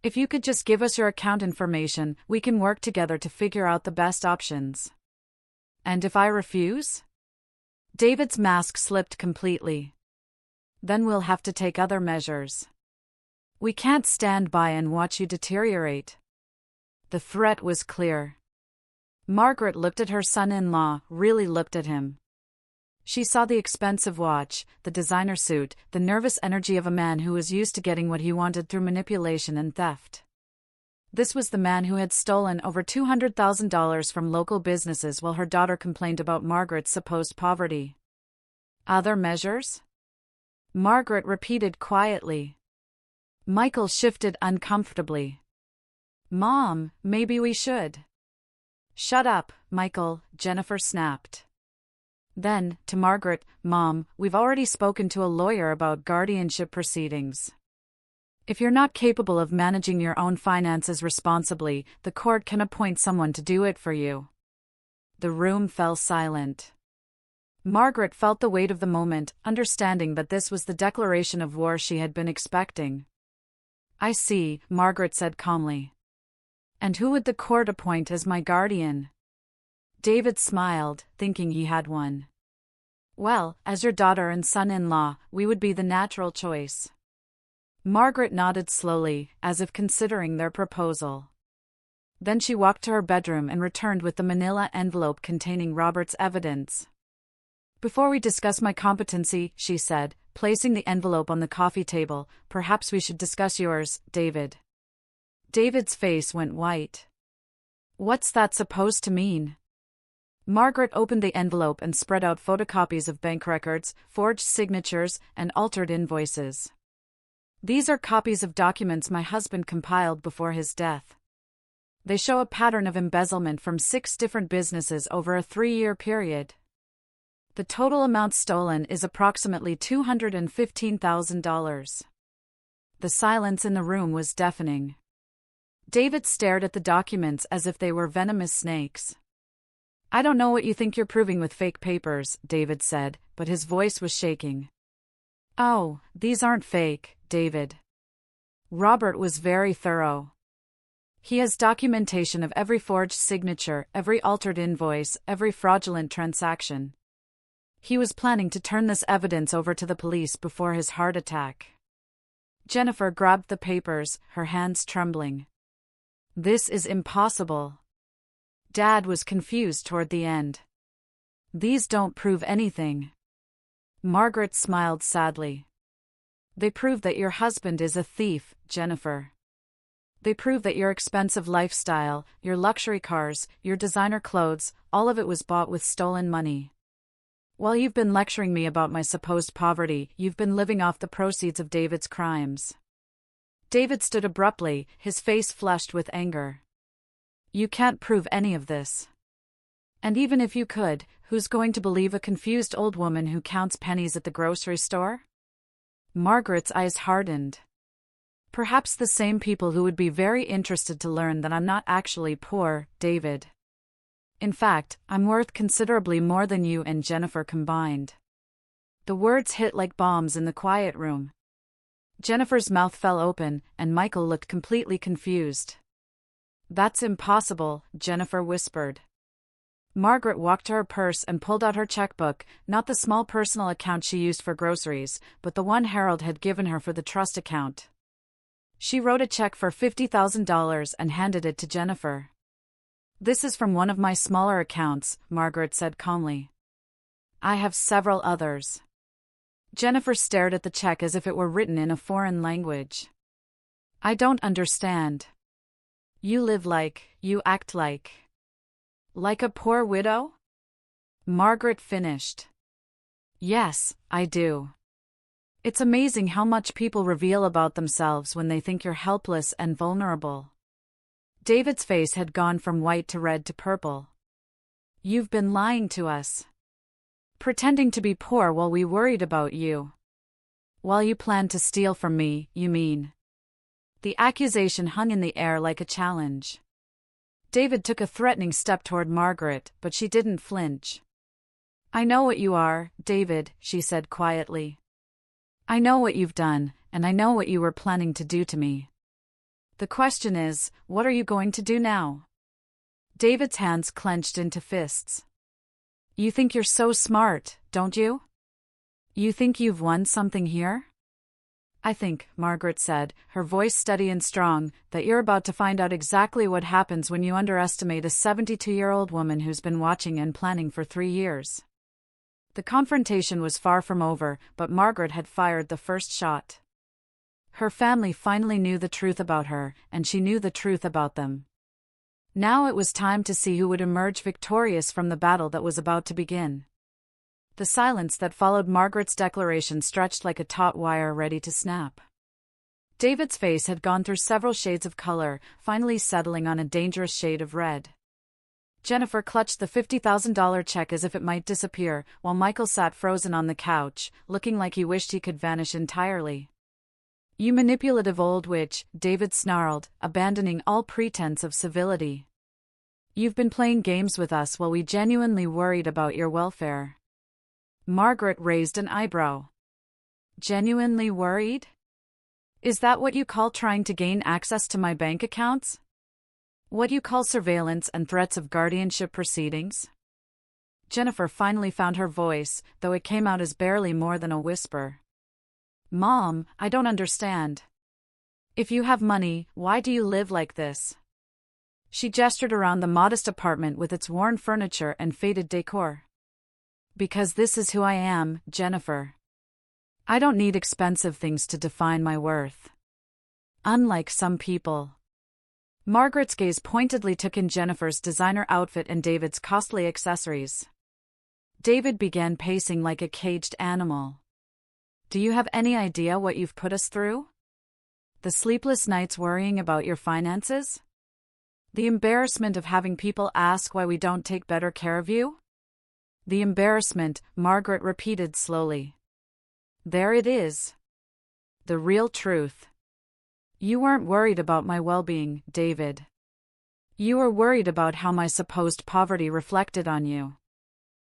If you could just give us your account information, we can work together to figure out the best options. And if I refuse? David's mask slipped completely. Then we'll have to take other measures. We can't stand by and watch you deteriorate. The threat was clear. Margaret looked at her son-in-law, really looked at him. She saw the expensive watch, the designer suit, the nervous energy of a man who was used to getting what he wanted through manipulation and theft. This was the man who had stolen over $200,000 from local businesses while her daughter complained about Margaret's supposed poverty. Other measures? Margaret repeated quietly. Michael shifted uncomfortably. Mom, maybe we should. Shut up, Michael, Jennifer snapped. Then, to Margaret, Mom, we've already spoken to a lawyer about guardianship proceedings. If you're not capable of managing your own finances responsibly, the court can appoint someone to do it for you. The room fell silent. Margaret felt the weight of the moment, understanding that this was the declaration of war she had been expecting. I see, Margaret said calmly. And who would the court appoint as my guardian? David smiled, thinking he had one. Well, as your daughter and son-in-law, we would be the natural choice. Margaret nodded slowly, as if considering their proposal. Then she walked to her bedroom and returned with the manila envelope containing Robert's evidence. Before we discuss my competency, she said, placing the envelope on the coffee table, perhaps we should discuss yours, David. David's face went white. What's that supposed to mean? Margaret opened the envelope and spread out photocopies of bank records, forged signatures, and altered invoices. These are copies of documents my husband compiled before his death. They show a pattern of embezzlement from 6 different businesses over a 3-year period. The total amount stolen is approximately $215,000. The silence in the room was deafening. David stared at the documents as if they were venomous snakes. I don't know what you think you're proving with fake papers, David said, but his voice was shaking. Oh, these aren't fake, David. Robert was very thorough. He has documentation of every forged signature, every altered invoice, every fraudulent transaction. He was planning to turn this evidence over to the police before his heart attack. Jennifer grabbed the papers, her hands trembling. This is impossible. Dad was confused toward the end. These don't prove anything. Margaret smiled sadly. They prove that your husband is a thief, Jennifer. They prove that your expensive lifestyle, your luxury cars, your designer clothes, all of it was bought with stolen money. While you've been lecturing me about my supposed poverty, you've been living off the proceeds of David's crimes." David stood abruptly, his face flushed with anger. "You can't prove any of this. And even if you could, who's going to believe a confused old woman who counts pennies at the grocery store?" Margaret's eyes hardened. "Perhaps the same people who would be very interested to learn that I'm not actually poor, David. In fact, I'm worth considerably more than you and Jennifer combined." The words hit like bombs in the quiet room. Jennifer's mouth fell open, and Michael looked completely confused. "That's impossible," Jennifer whispered. Margaret walked to her purse and pulled out her checkbook, not the small personal account she used for groceries, but the one Harold had given her for the trust account. She wrote a check for $50,000 and handed it to Jennifer. "This is from one of my smaller accounts," Margaret said calmly. "I have several others." Jennifer stared at the check as if it were written in a foreign language. "I don't understand. You live like, you act like a poor widow?" Margaret finished. "Yes, I do. It's amazing how much people reveal about themselves when they think you're helpless and vulnerable." David's face had gone from white to red to purple. "You've been lying to us. Pretending to be poor while we worried about you. While you planned to steal from me, you mean?" The accusation hung in the air like a challenge. David took a threatening step toward Margaret, but she didn't flinch. "I know what you are, David," she said quietly. "I know what you've done, and I know what you were planning to do to me. The question is, what are you going to do now?" David's hands clenched into fists. "You think you're so smart, don't you? You think you've won something here?" "I think," Margaret said, her voice steady and strong, "that you're about to find out exactly what happens when you underestimate a 72-year-old woman who's been watching and planning for 3 years." The confrontation was far from over, but Margaret had fired the first shot. Her family finally knew the truth about her, and she knew the truth about them. Now it was time to see who would emerge victorious from the battle that was about to begin. The silence that followed Margaret's declaration stretched like a taut wire ready to snap. David's face had gone through several shades of color, finally settling on a dangerous shade of red. Jennifer clutched the $50,000 check as if it might disappear, while Michael sat frozen on the couch, looking like he wished he could vanish entirely. "You manipulative old witch," David snarled, abandoning all pretense of civility. "You've been playing games with us while we genuinely worried about your welfare." Margaret raised an eyebrow. "Genuinely worried? Is that what you call trying to gain access to my bank accounts? What you call surveillance and threats of guardianship proceedings?" Jennifer finally found her voice, though it came out as barely more than a whisper. "Mom, I don't understand. If you have money, why do you live like this?" She gestured around the modest apartment with its worn furniture and faded decor. "Because this is who I am, Jennifer. I don't need expensive things to define my worth. Unlike some people." Margaret's gaze pointedly took in Jennifer's designer outfit and David's costly accessories. David began pacing like a caged animal. "Do you have any idea what you've put us through? The sleepless nights worrying about your finances? The embarrassment of having people ask why we don't take better care of you? The embarrassment," Margaret repeated slowly. "There it is. The real truth. You weren't worried about my well-being, David. You were worried about how my supposed poverty reflected on you."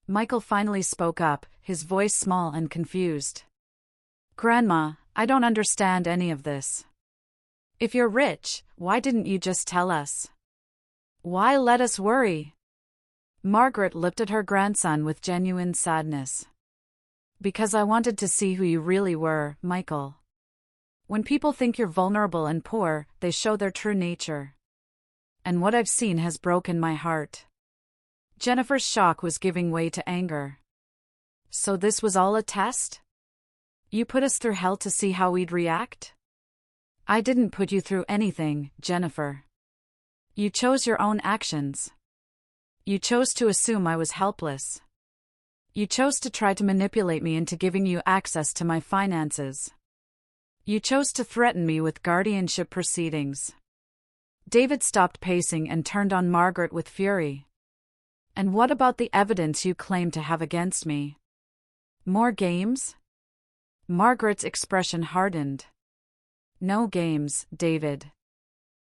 Michael finally spoke up, his voice small and confused. "Grandma, I don't understand any of this. If you're rich, why didn't you just tell us? Why let us worry?" Margaret looked at her grandson with genuine sadness. "Because I wanted to see who you really were, Michael. When people think you're vulnerable and poor, they show their true nature. And what I've seen has broken my heart." Jennifer's shock was giving way to anger. "So this was all a test? You put us through hell to see how we'd react?" I didn't put you through anything, Jennifer. You chose your own actions. You chose to assume I was helpless. You chose to try to manipulate me into giving you access to my finances. You chose to threaten me with guardianship proceedings. David stopped pacing and turned on Margaret with fury. And what about the evidence you claim to have against me? More games? Margaret's expression hardened. No games, David.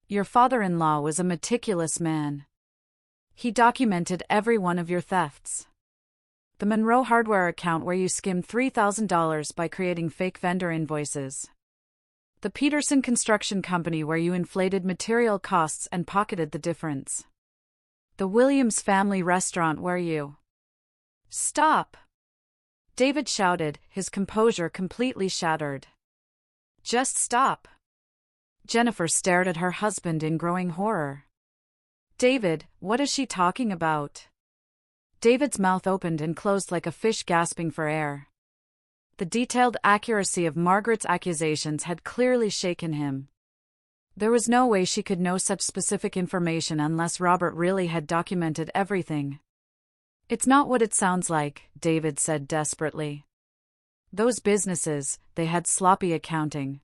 Your father-in-law was a meticulous man. He documented every one of your thefts. The Monroe Hardware account where you skimmed $3,000 by creating fake vendor invoices. The Peterson Construction Company where you inflated material costs and pocketed the difference. The Williams family restaurant where you... Stop! David shouted, his composure completely shattered. Just stop. Jennifer stared at her husband in growing horror. David, what is she talking about? David's mouth opened and closed like a fish gasping for air. The detailed accuracy of Margaret's accusations had clearly shaken him. There was no way she could know such specific information unless Robert really had documented everything. It's not what it sounds like, David said desperately. Those businesses, they had sloppy accounting.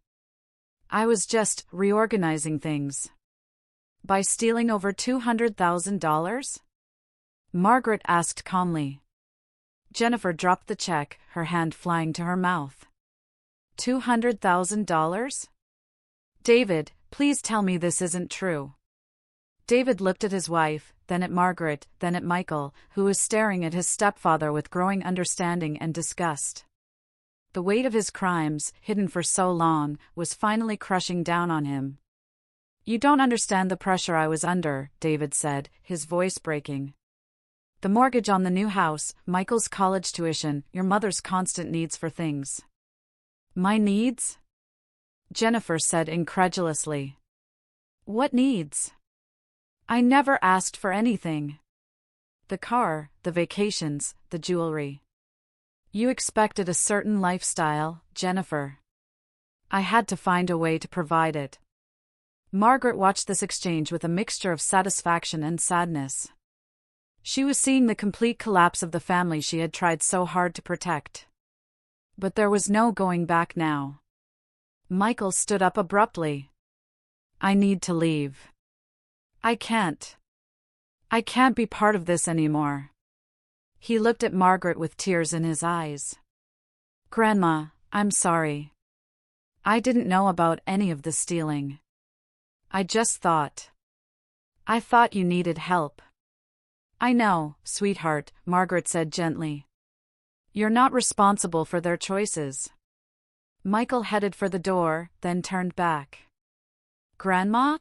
I was just reorganizing things. By stealing over $200,000? Margaret asked calmly. Jennifer dropped the check, her hand flying to her mouth. $200,000? David, please tell me this isn't true. David looked at his wife, then at Margaret, then at Michael, who was staring at his stepfather with growing understanding and disgust. The weight of his crimes, hidden for so long, was finally crushing down on him. You don't understand the pressure I was under, David said, his voice breaking. The mortgage on the new house, Michael's college tuition, your mother's constant needs for things. My needs? Jennifer said incredulously. What needs? I never asked for anything. The car, the vacations, the jewelry. You expected a certain lifestyle, Jennifer. I had to find a way to provide it. Margaret watched this exchange with a mixture of satisfaction and sadness. She was seeing the complete collapse of the family she had tried so hard to protect. But there was no going back now. Michael stood up abruptly. I need to leave. I can't be part of this anymore. He looked at Margaret with tears in his eyes. Grandma, I'm sorry. I didn't know about any of the stealing. I thought you needed help. I know, sweetheart, Margaret said gently. You're not responsible for their choices. Michael headed for the door, then turned back. Grandma?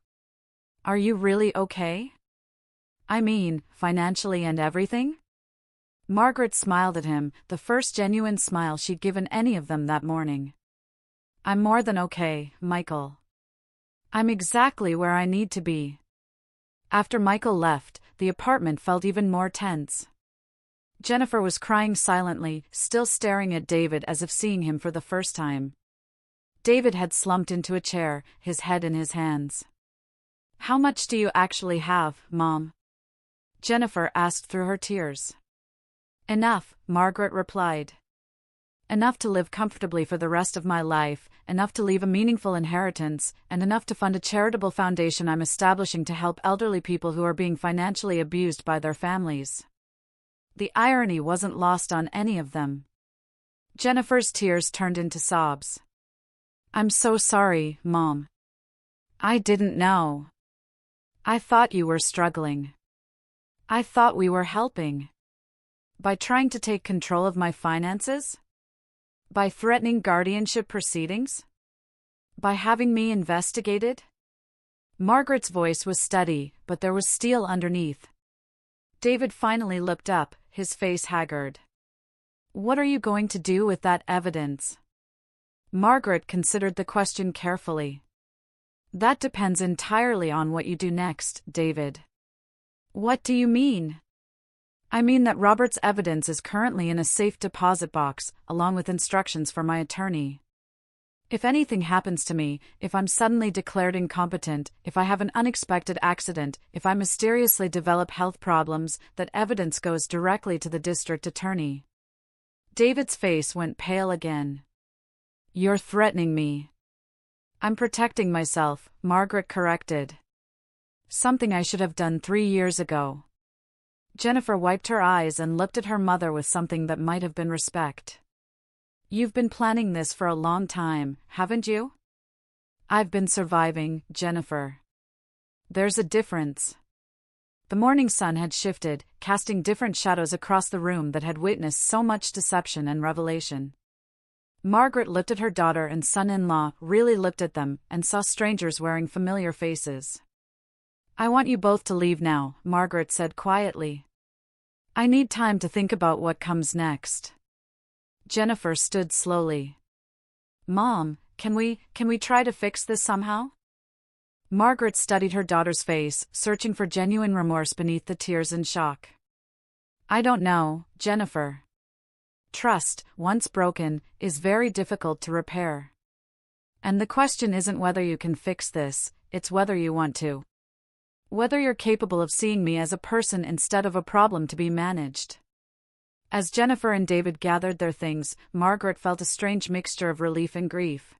Are you really okay? I mean, financially and everything? Margaret smiled at him, the first genuine smile she'd given any of them that morning. I'm more than okay, Michael. I'm exactly where I need to be. After Michael left, the apartment felt even more tense. Jennifer was crying silently, still staring at David as if seeing him for the first time. David had slumped into a chair, his head in his hands. How much do you actually have, Mom? Jennifer asked through her tears. Enough, Margaret replied. Enough to live comfortably for the rest of my life, enough to leave a meaningful inheritance, and enough to fund a charitable foundation I'm establishing to help elderly people who are being financially abused by their families. The irony wasn't lost on any of them. Jennifer's tears turned into sobs. I'm so sorry, Mom. I didn't know. I thought you were struggling. I thought we were helping. By trying to take control of my finances? By threatening guardianship proceedings? By having me investigated? Margaret's voice was steady, but there was steel underneath. David finally looked up, his face haggard. What are you going to do with that evidence? Margaret considered the question carefully. That depends entirely on what you do next, David. What do you mean? I mean that Robert's evidence is currently in a safe deposit box, along with instructions for my attorney. If anything happens to me, if I'm suddenly declared incompetent, if I have an unexpected accident, if I mysteriously develop health problems, that evidence goes directly to the district attorney." David's face went pale again. "You're threatening me." "I'm protecting myself," Margaret corrected. "Something I should have done 3 years ago." Jennifer wiped her eyes and looked at her mother with something that might have been respect. "You've been planning this for a long time, haven't you?" "I've been surviving, Jennifer." "There's a difference." The morning sun had shifted, casting different shadows across the room that had witnessed so much deception and revelation. Margaret looked at her daughter and son-in-law, really looked at them, and saw strangers wearing familiar faces. "I want you both to leave now," Margaret said quietly. "I need time to think about what comes next." Jennifer stood slowly. "Mom, can we try to fix this somehow?" Margaret studied her daughter's face, searching for genuine remorse beneath the tears and shock. "I don't know, Jennifer. Trust, once broken, is very difficult to repair. And the question isn't whether you can fix this, it's whether you want to. Whether you're capable of seeing me as a person instead of a problem to be managed." As Jennifer and David gathered their things, Margaret felt a strange mixture of relief and grief.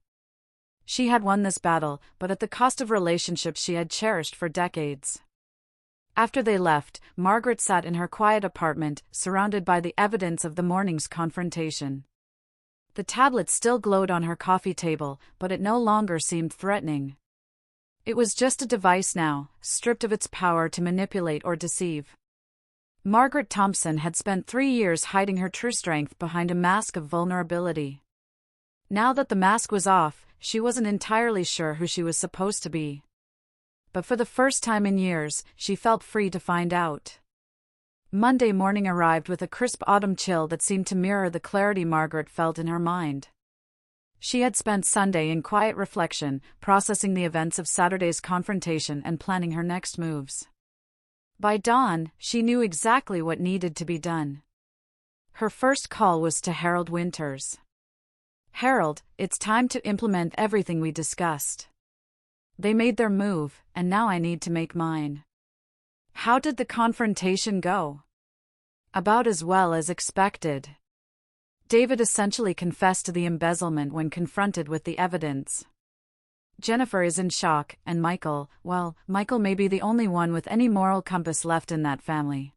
She had won this battle, but at the cost of relationships she had cherished for decades. After they left, Margaret sat in her quiet apartment, surrounded by the evidence of the morning's confrontation. The tablet still glowed on her coffee table, but it no longer seemed threatening. It was just a device now, stripped of its power to manipulate or deceive. Margaret Thompson had spent 3 years hiding her true strength behind a mask of vulnerability. Now that the mask was off, she wasn't entirely sure who she was supposed to be. But for the first time in years, she felt free to find out. Monday morning arrived with a crisp autumn chill that seemed to mirror the clarity Margaret felt in her mind. She had spent Sunday in quiet reflection, processing the events of Saturday's confrontation and planning her next moves. By dawn, she knew exactly what needed to be done. Her first call was to Harold Winters. "Harold, it's time to implement everything we discussed. They made their move, and now I need to make mine." "How did the confrontation go?" "About as well as expected." David essentially confessed to the embezzlement when confronted with the evidence. Jennifer is in shock, and Michael may be the only one with any moral compass left in that family.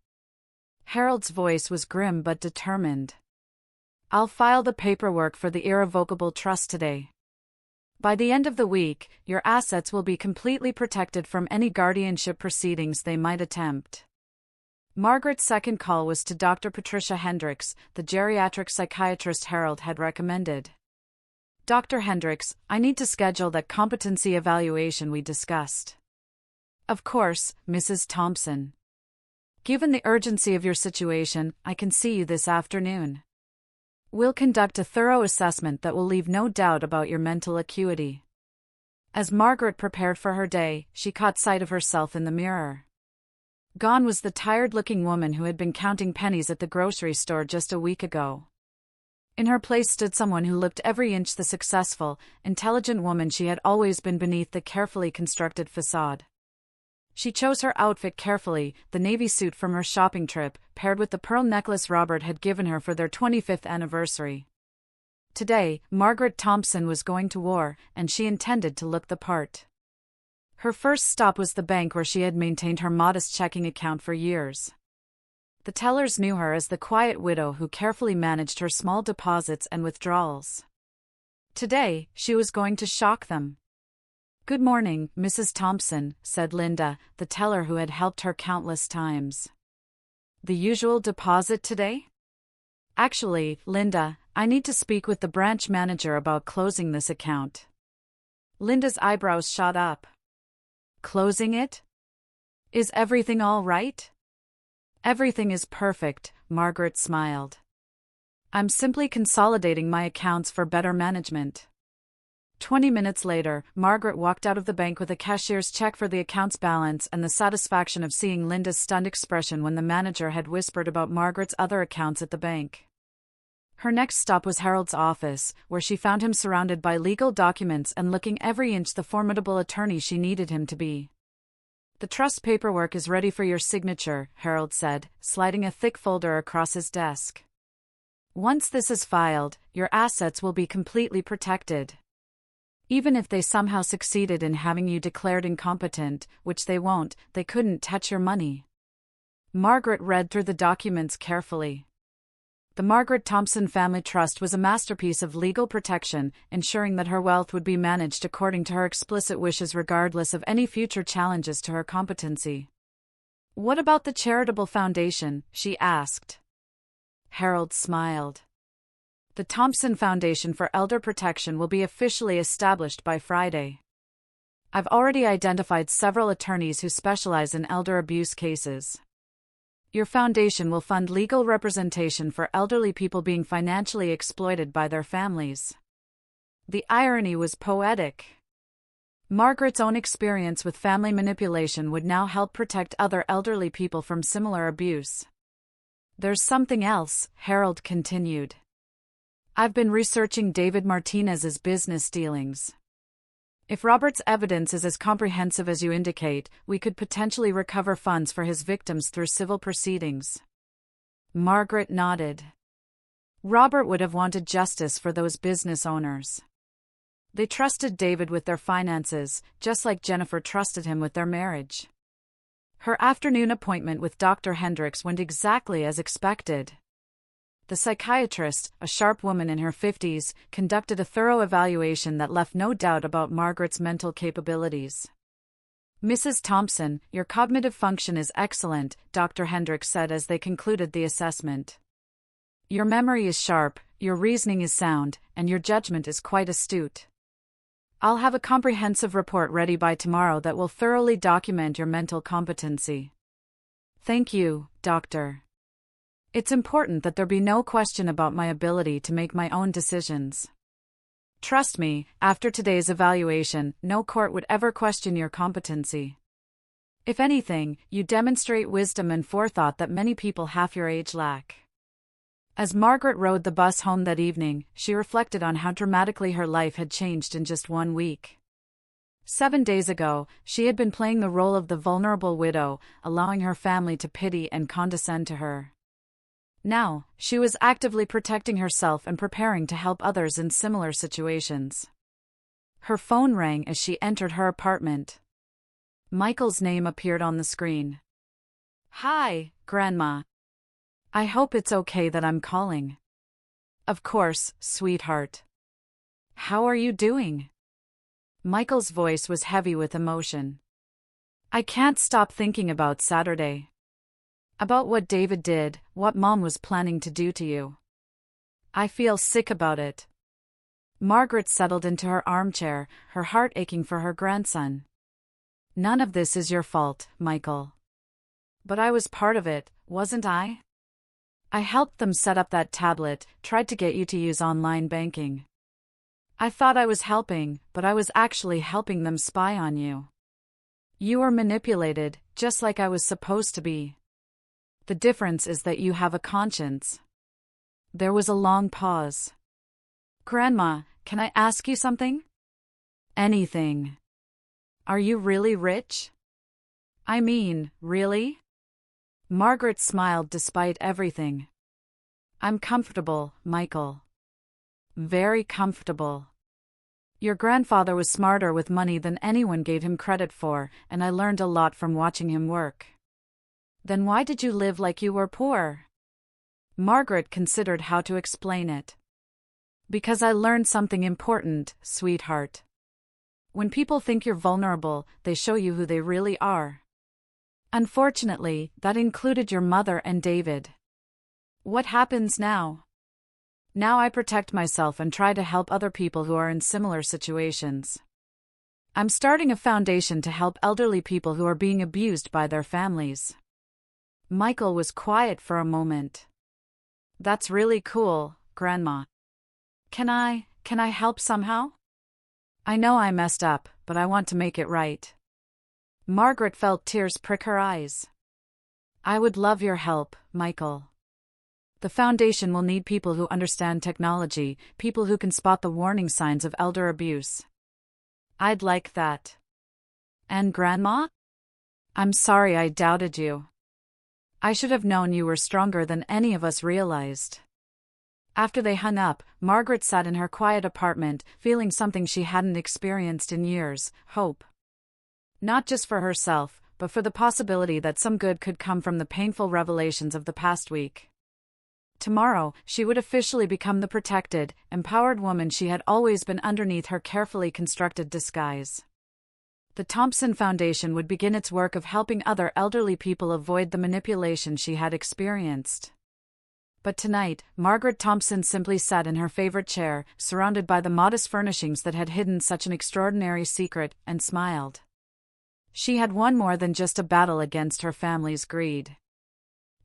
Harold's voice was grim but determined. "I'll file the paperwork for the irrevocable trust today. By the end of the week, your assets will be completely protected from any guardianship proceedings they might attempt." Margaret's second call was to Dr. Patricia Hendricks, the geriatric psychiatrist Harold had recommended. "Dr. Hendricks, I need to schedule that competency evaluation we discussed." "Of course, Mrs. Thompson. Given the urgency of your situation, I can see you this afternoon. We'll conduct a thorough assessment that will leave no doubt about your mental acuity." As Margaret prepared for her day, she caught sight of herself in the mirror. Gone was the tired-looking woman who had been counting pennies at the grocery store just a week ago. In her place stood someone who looked every inch the successful, intelligent woman she had always been beneath the carefully constructed facade. She chose her outfit carefully, the navy suit from her shopping trip, paired with the pearl necklace Robert had given her for their 25th anniversary. Today, Margaret Thompson was going to war, and she intended to look the part. Her first stop was the bank where she had maintained her modest checking account for years. The tellers knew her as the quiet widow who carefully managed her small deposits and withdrawals. Today, she was going to shock them. "Good morning, Mrs. Thompson," said Linda, the teller who had helped her countless times. "The usual deposit today?" "Actually, Linda, I need to speak with the branch manager about closing this account." Linda's eyebrows shot up. "Closing it? Is everything all right?" "Everything is perfect," Margaret smiled. "I'm simply consolidating my accounts for better management." 20 minutes later, Margaret walked out of the bank with a cashier's check for the account's balance and the satisfaction of seeing Linda's stunned expression when the manager had whispered about Margaret's other accounts at the bank. Her next stop was Harold's office, where she found him surrounded by legal documents and looking every inch the formidable attorney she needed him to be. "The trust paperwork is ready for your signature," Harold said, sliding a thick folder across his desk. "Once this is filed, your assets will be completely protected. Even if they somehow succeeded in having you declared incompetent, which they won't, they couldn't touch your money." Margaret read through the documents carefully. The Margaret Thompson Family Trust was a masterpiece of legal protection, ensuring that her wealth would be managed according to her explicit wishes regardless of any future challenges to her competency. "What about the charitable foundation?" she asked. Harold smiled. "The Thompson Foundation for Elder Protection will be officially established by Friday. I've already identified several attorneys who specialize in elder abuse cases. Your foundation will fund legal representation for elderly people being financially exploited by their families." The irony was poetic. Margaret's own experience with family manipulation would now help protect other elderly people from similar abuse. "There's something else," Harold continued. "I've been researching David Martinez's business dealings. If Robert's evidence is as comprehensive as you indicate, we could potentially recover funds for his victims through civil proceedings." Margaret nodded. Robert would have wanted justice for those business owners. They trusted David with their finances, just like Jennifer trusted him with their marriage. Her afternoon appointment with Dr. Hendricks went exactly as expected. The psychiatrist, a sharp woman in her 50s, conducted a thorough evaluation that left no doubt about Margaret's mental capabilities. "Mrs. Thompson, your cognitive function is excellent," Dr. Hendricks said as they concluded the assessment. "Your memory is sharp, your reasoning is sound, and your judgment is quite astute. I'll have a comprehensive report ready by tomorrow that will thoroughly document your mental competency." "Thank you, Doctor. It's important that there be no question about my ability to make my own decisions. Trust me, after today's evaluation, no court would ever question your competency. If anything, you demonstrate wisdom and forethought that many people half your age lack." As Margaret rode the bus home that evening, she reflected on how dramatically her life had changed in just 1 week. 7 days ago, she had been playing the role of the vulnerable widow, allowing her family to pity and condescend to her. Now, she was actively protecting herself and preparing to help others in similar situations. Her phone rang as she entered her apartment. Michael's name appeared on the screen. "Hi, Grandma. I hope it's okay that I'm calling." "Of course, sweetheart. How are you doing?" Michael's voice was heavy with emotion. "I can't stop thinking about Saturday. About what David did, what Mom was planning to do to you. I feel sick about it." Margaret settled into her armchair, her heart aching for her grandson. "None of this is your fault, Michael. But I was part of it, wasn't I? I helped them set up that tablet, tried to get you to use online banking. I thought I was helping, but I was actually helping them spy on you. You were manipulated, just like I was supposed to be. The difference is that you have a conscience." There was a long pause. "Grandma, can I ask you something?" "Anything." "Are you really rich?" "I mean, really?" Margaret smiled despite everything. "I'm comfortable, Michael. Very comfortable. Your grandfather was smarter with money than anyone gave him credit for, and I learned a lot from watching him work." "Then why did you live like you were poor?" Margaret considered how to explain it. "Because I learned something important, sweetheart. When people think you're vulnerable, they show you who they really are. Unfortunately, that included your mother and David. What happens now? Now I protect myself and try to help other people who are in similar situations. I'm starting a foundation to help elderly people who are being abused by their families." Michael was quiet for a moment. "That's really cool, Grandma. Can I help somehow? I know I messed up, but I want to make it right." Margaret felt tears prick her eyes. "I would love your help, Michael. The foundation will need people who understand technology, people who can spot the warning signs of elder abuse. I'd like that. And Grandma? I'm sorry I doubted you. I should have known you were stronger than any of us realized. After they hung up, Margaret sat in her quiet apartment, feeling something she hadn't experienced in years: hope. Not just for herself, but for the possibility that some good could come from the painful revelations of the past week. Tomorrow, she would officially become the protected, empowered woman she had always been underneath her carefully constructed disguise. The Thompson Foundation would begin its work of helping other elderly people avoid the manipulation she had experienced. But tonight, Margaret Thompson simply sat in her favorite chair, surrounded by the modest furnishings that had hidden such an extraordinary secret, and smiled. She had won more than just a battle against her family's greed.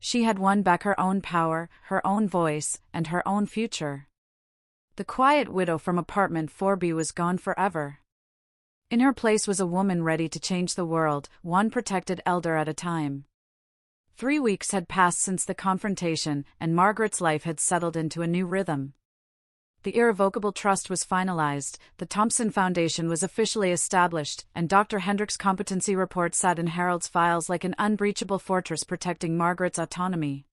She had won back her own power, her own voice, and her own future. The quiet widow from apartment 4B was gone forever. In her place was a woman ready to change the world, one protected elder at a time. 3 weeks had passed since the confrontation, and Margaret's life had settled into a new rhythm. The irrevocable trust was finalized, the Thompson Foundation was officially established, and Dr. Hendrick's competency report sat in Harold's files like an unbreachable fortress protecting Margaret's autonomy.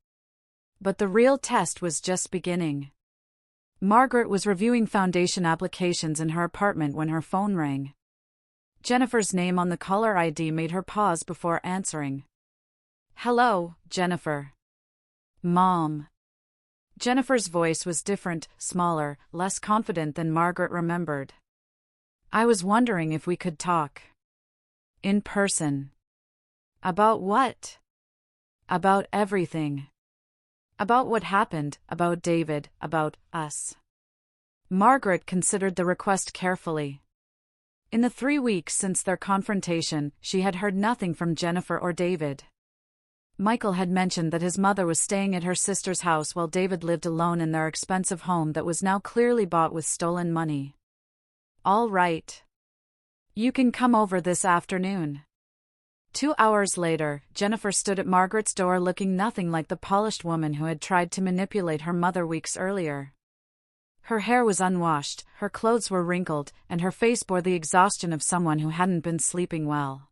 But the real test was just beginning. Margaret was reviewing foundation applications in her apartment when her phone rang. Jennifer's name on the caller ID made her pause before answering. "Hello, Jennifer." "Mom." Jennifer's voice was different, smaller, less confident than Margaret remembered. "I was wondering if we could talk. In person." "About what?" "About everything. About what happened, about David, about us." Margaret considered the request carefully. In the 3 weeks since their confrontation, she had heard nothing from Jennifer or David. Michael had mentioned that his mother was staying at her sister's house while David lived alone in their expensive home that was now clearly bought with stolen money. "All right. You can come over this afternoon." 2 hours later, Jennifer stood at Margaret's door looking nothing like the polished woman who had tried to manipulate her mother weeks earlier. Her hair was unwashed, her clothes were wrinkled, and her face bore the exhaustion of someone who hadn't been sleeping well.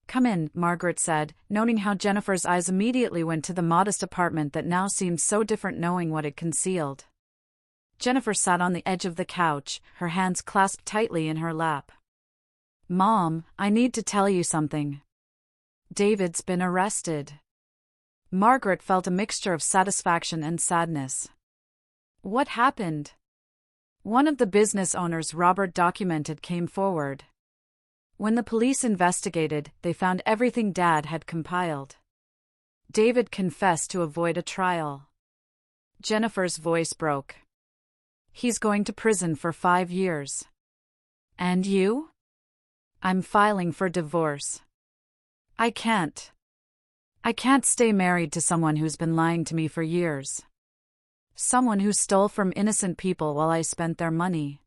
"Come in," Margaret said, noting how Jennifer's eyes immediately went to the modest apartment that now seemed so different knowing what it concealed. Jennifer sat on the edge of the couch, her hands clasped tightly in her lap. "Mom, I need to tell you something. David's been arrested." Margaret felt a mixture of satisfaction and sadness. "What happened?" One of the business owners Robert documented came forward. When the police investigated, they found everything Dad had compiled. David confessed to avoid a trial. Jennifer's voice broke. "He's going to prison for 5 years. And you?" "I'm filing for divorce. I can't stay married to someone who's been lying to me for years. Someone who stole from innocent people while I spent their money."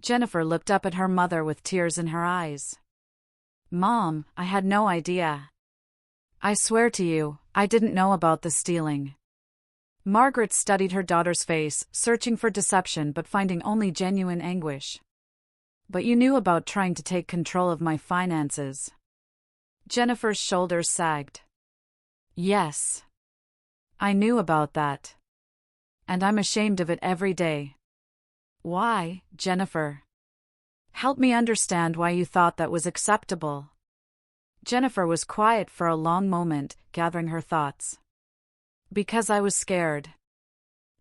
Jennifer looked up at her mother with tears in her eyes. "Mom, I had no idea. I swear to you, I didn't know about the stealing." Margaret studied her daughter's face, searching for deception but finding only genuine anguish. "But you knew about trying to take control of my finances." Jennifer's shoulders sagged. "Yes. I knew about that. And I'm ashamed of it every day." "Why, Jennifer? Help me understand why you thought that was acceptable." Jennifer was quiet for a long moment, gathering her thoughts. "Because I was scared.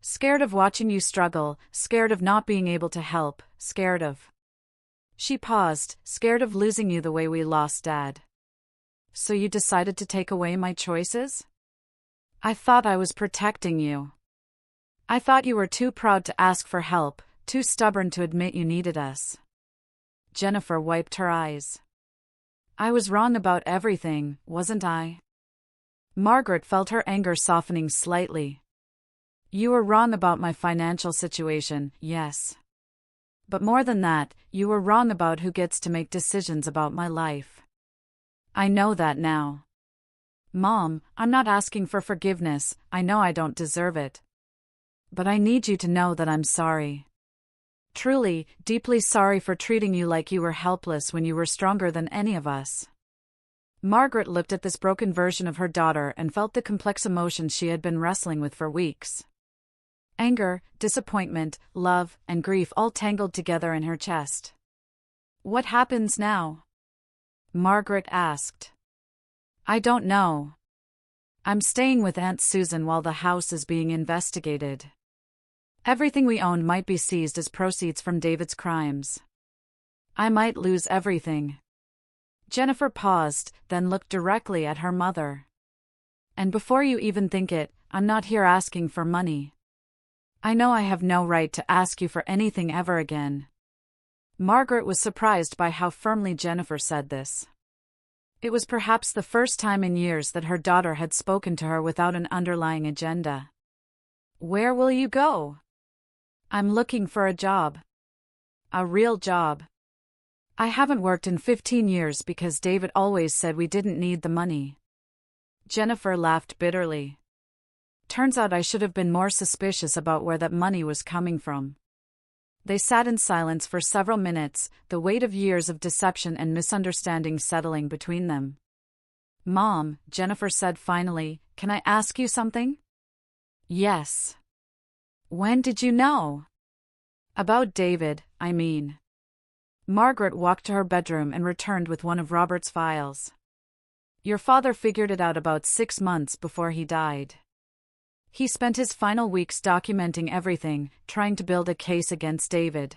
Scared of watching you struggle, scared of not being able to help, scared of..." She paused, "scared of losing you the way we lost Dad. So you decided to take away my choices?" "I thought I was protecting you. I thought you were too proud to ask for help, too stubborn to admit you needed us." Jennifer wiped her eyes. "I was wrong about everything, wasn't I?" Margaret felt her anger softening slightly. "You were wrong about my financial situation, yes. But more than that, you were wrong about who gets to make decisions about my life. I know that now. Mom, I'm not asking for forgiveness, I know I don't deserve it. But I need you to know that I'm sorry. Truly, deeply sorry for treating you like you were helpless when you were stronger than any of us. Margaret looked at this broken version of her daughter and felt the complex emotions she had been wrestling with for weeks. Anger, disappointment, love, and grief all tangled together in her chest. What happens now? Margaret asked. I don't know. I'm staying with Aunt Susan while the house is being investigated. Everything we owned might be seized as proceeds from David's crimes. I might lose everything. Jennifer paused, then looked directly at her mother. And before you even think it, I'm not here asking for money. I know I have no right to ask you for anything ever again. Margaret was surprised by how firmly Jennifer said this. It was perhaps the first time in years that her daughter had spoken to her without an underlying agenda. Where will you go? I'm looking for a job. A real job. I haven't worked in 15 years because David always said we didn't need the money. Jennifer laughed bitterly. Turns out I should have been more suspicious about where that money was coming from. They sat in silence for several minutes, the weight of years of deception and misunderstanding settling between them. Mom, Jennifer said finally, can I ask you something? Yes. When did you know? About David, I mean. Margaret walked to her bedroom and returned with one of Robert's files. Your father figured it out about 6 months before he died. He spent his final weeks documenting everything, trying to build a case against David.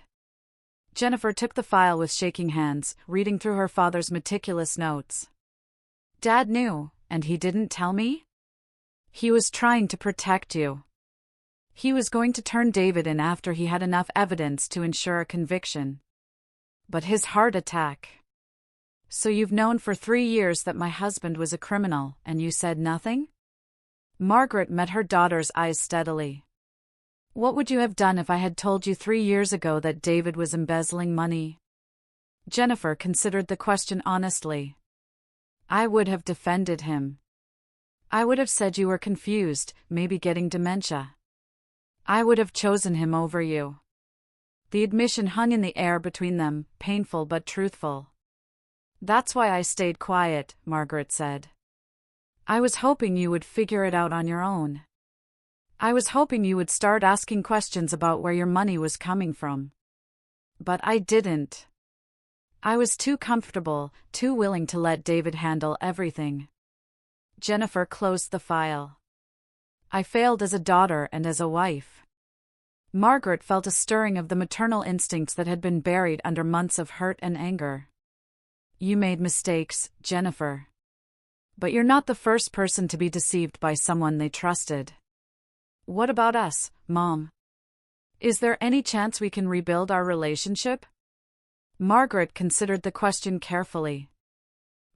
Jennifer took the file with shaking hands, reading through her father's meticulous notes. Dad knew, and he didn't tell me? He was trying to protect you. He was going to turn David in after he had enough evidence to ensure a conviction. But his heart attack. So you've known for 3 years that my husband was a criminal, and you said nothing? Margaret met her daughter's eyes steadily. What would you have done if I had told you 3 years ago that David was embezzling money? Jennifer considered the question honestly. I would have defended him. I would have said you were confused, maybe getting dementia. I would have chosen him over you. The admission hung in the air between them, painful but truthful. That's why I stayed quiet, Margaret said. I was hoping you would figure it out on your own. I was hoping you would start asking questions about where your money was coming from. But I didn't. I was too comfortable, too willing to let David handle everything. Jennifer closed the file. I failed as a daughter and as a wife. Margaret felt a stirring of the maternal instincts that had been buried under months of hurt and anger. You made mistakes, Jennifer. But you're not the first person to be deceived by someone they trusted. What about us, Mom? Is there any chance we can rebuild our relationship? Margaret considered the question carefully.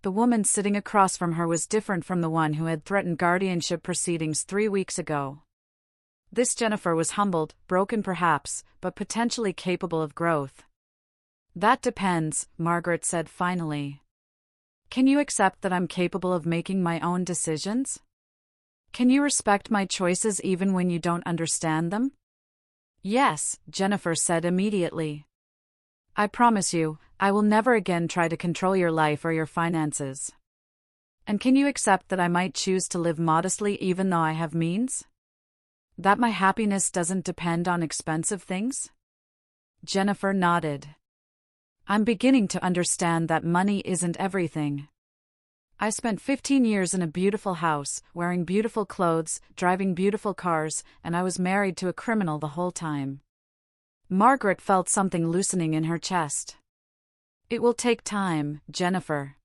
The woman sitting across from her was different from the one who had threatened guardianship proceedings 3 weeks ago. This Jennifer was humbled, broken perhaps, but potentially capable of growth. That depends, Margaret said finally. Can you accept that I'm capable of making my own decisions? Can you respect my choices even when you don't understand them? Yes, Jennifer said immediately. I promise you, I will never again try to control your life or your finances. And can you accept that I might choose to live modestly even though I have means? That my happiness doesn't depend on expensive things? Jennifer nodded. I'm beginning to understand that money isn't everything. I spent 15 years in a beautiful house, wearing beautiful clothes, driving beautiful cars, and I was married to a criminal the whole time. Margaret felt something loosening in her chest. It will take time, Jennifer.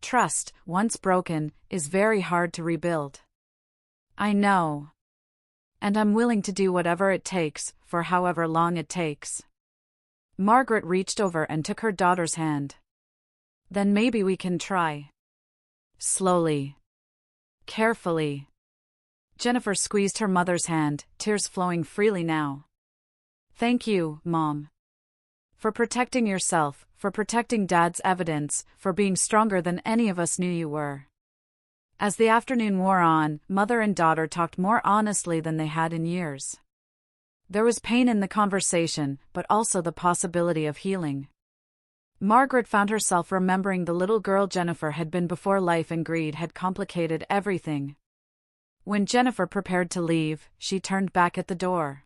Trust, once broken, is very hard to rebuild. I know. And I'm willing to do whatever it takes, for however long it takes. Margaret reached over and took her daughter's hand. Then maybe we can try. Slowly. Carefully. Jennifer squeezed her mother's hand, tears flowing freely now. Thank you, Mom. For protecting yourself, for protecting Dad's evidence, for being stronger than any of us knew you were. As the afternoon wore on, mother and daughter talked more honestly than they had in years. There was pain in the conversation, but also the possibility of healing. Margaret found herself remembering the little girl Jennifer had been before life and greed had complicated everything. When Jennifer prepared to leave, she turned back at the door.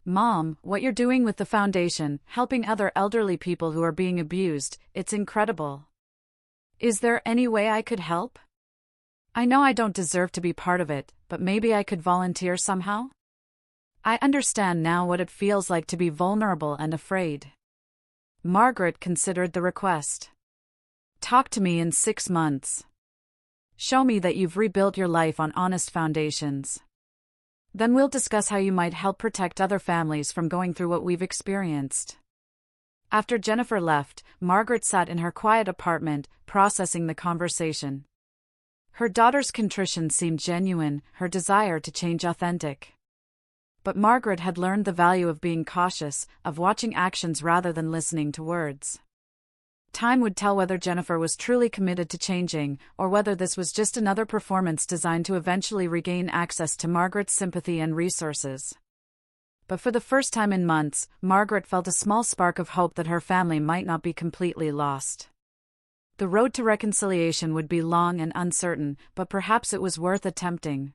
"Mom, what you're doing with the foundation, helping other elderly people who are being abused, it's incredible. Is there any way I could help? I know I don't deserve to be part of it, but maybe I could volunteer somehow? I understand now what it feels like to be vulnerable and afraid." Margaret considered the request. "Talk to me in 6 months. Show me that you've rebuilt your life on honest foundations. Then we'll discuss how you might help protect other families from going through what we've experienced." After Jennifer left, Margaret sat in her quiet apartment, processing the conversation. Her daughter's contrition seemed genuine, her desire to change authentic. But Margaret had learned the value of being cautious, of watching actions rather than listening to words. Time would tell whether Jennifer was truly committed to changing, or whether this was just another performance designed to eventually regain access to Margaret's sympathy and resources. But for the first time in months, Margaret felt a small spark of hope that her family might not be completely lost. The road to reconciliation would be long and uncertain, but perhaps it was worth attempting.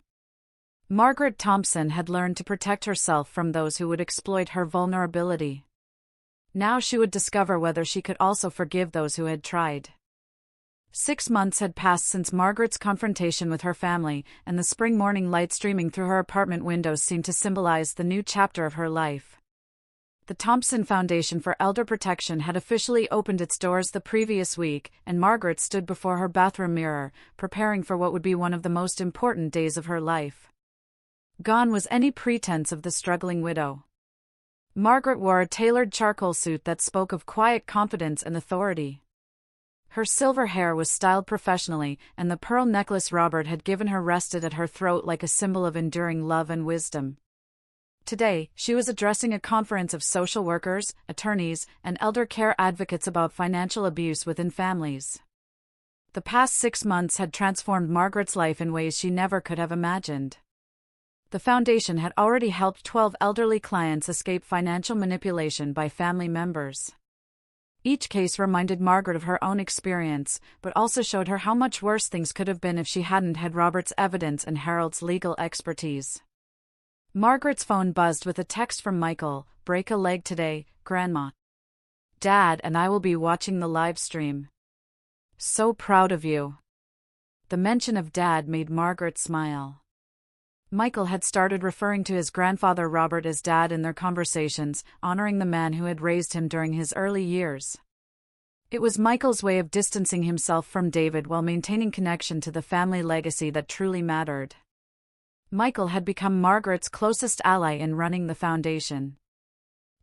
Margaret Thompson had learned to protect herself from those who would exploit her vulnerability. Now she would discover whether she could also forgive those who had tried. 6 months had passed since Margaret's confrontation with her family, and the spring morning light streaming through her apartment windows seemed to symbolize the new chapter of her life. The Thompson Foundation for Elder Protection had officially opened its doors the previous week, and Margaret stood before her bathroom mirror, preparing for what would be one of the most important days of her life. Gone was any pretense of the struggling widow. Margaret wore a tailored charcoal suit that spoke of quiet confidence and authority. Her silver hair was styled professionally, and the pearl necklace Robert had given her rested at her throat like a symbol of enduring love and wisdom. Today, she was addressing a conference of social workers, attorneys, and elder care advocates about financial abuse within families. The past 6 months had transformed Margaret's life in ways she never could have imagined. The foundation had already helped 12 elderly clients escape financial manipulation by family members. Each case reminded Margaret of her own experience, but also showed her how much worse things could have been if she hadn't had Robert's evidence and Harold's legal expertise. Margaret's phone buzzed with a text from Michael. "Break a leg today, Grandma. Dad and I will be watching the live stream. So proud of you." The mention of Dad made Margaret smile. Michael had started referring to his grandfather Robert as Dad in their conversations, honoring the man who had raised him during his early years. It was Michael's way of distancing himself from David while maintaining connection to the family legacy that truly mattered. Michael had become Margaret's closest ally in running the foundation.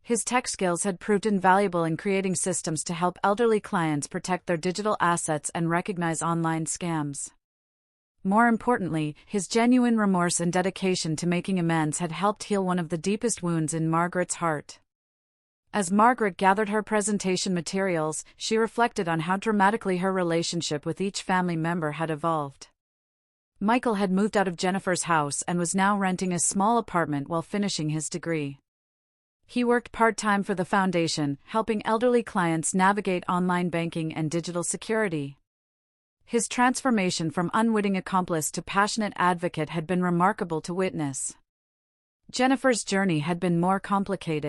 His tech skills had proved invaluable in creating systems to help elderly clients protect their digital assets and recognize online scams. More importantly, his genuine remorse and dedication to making amends had helped heal one of the deepest wounds in Margaret's heart. As Margaret gathered her presentation materials, she reflected on how dramatically her relationship with each family member had evolved. Michael had moved out of Jennifer's house and was now renting a small apartment while finishing his degree. He worked part-time for the foundation, helping elderly clients navigate online banking and digital security. His transformation from unwitting accomplice to passionate advocate had been remarkable to witness. Jennifer's journey had been more complicated.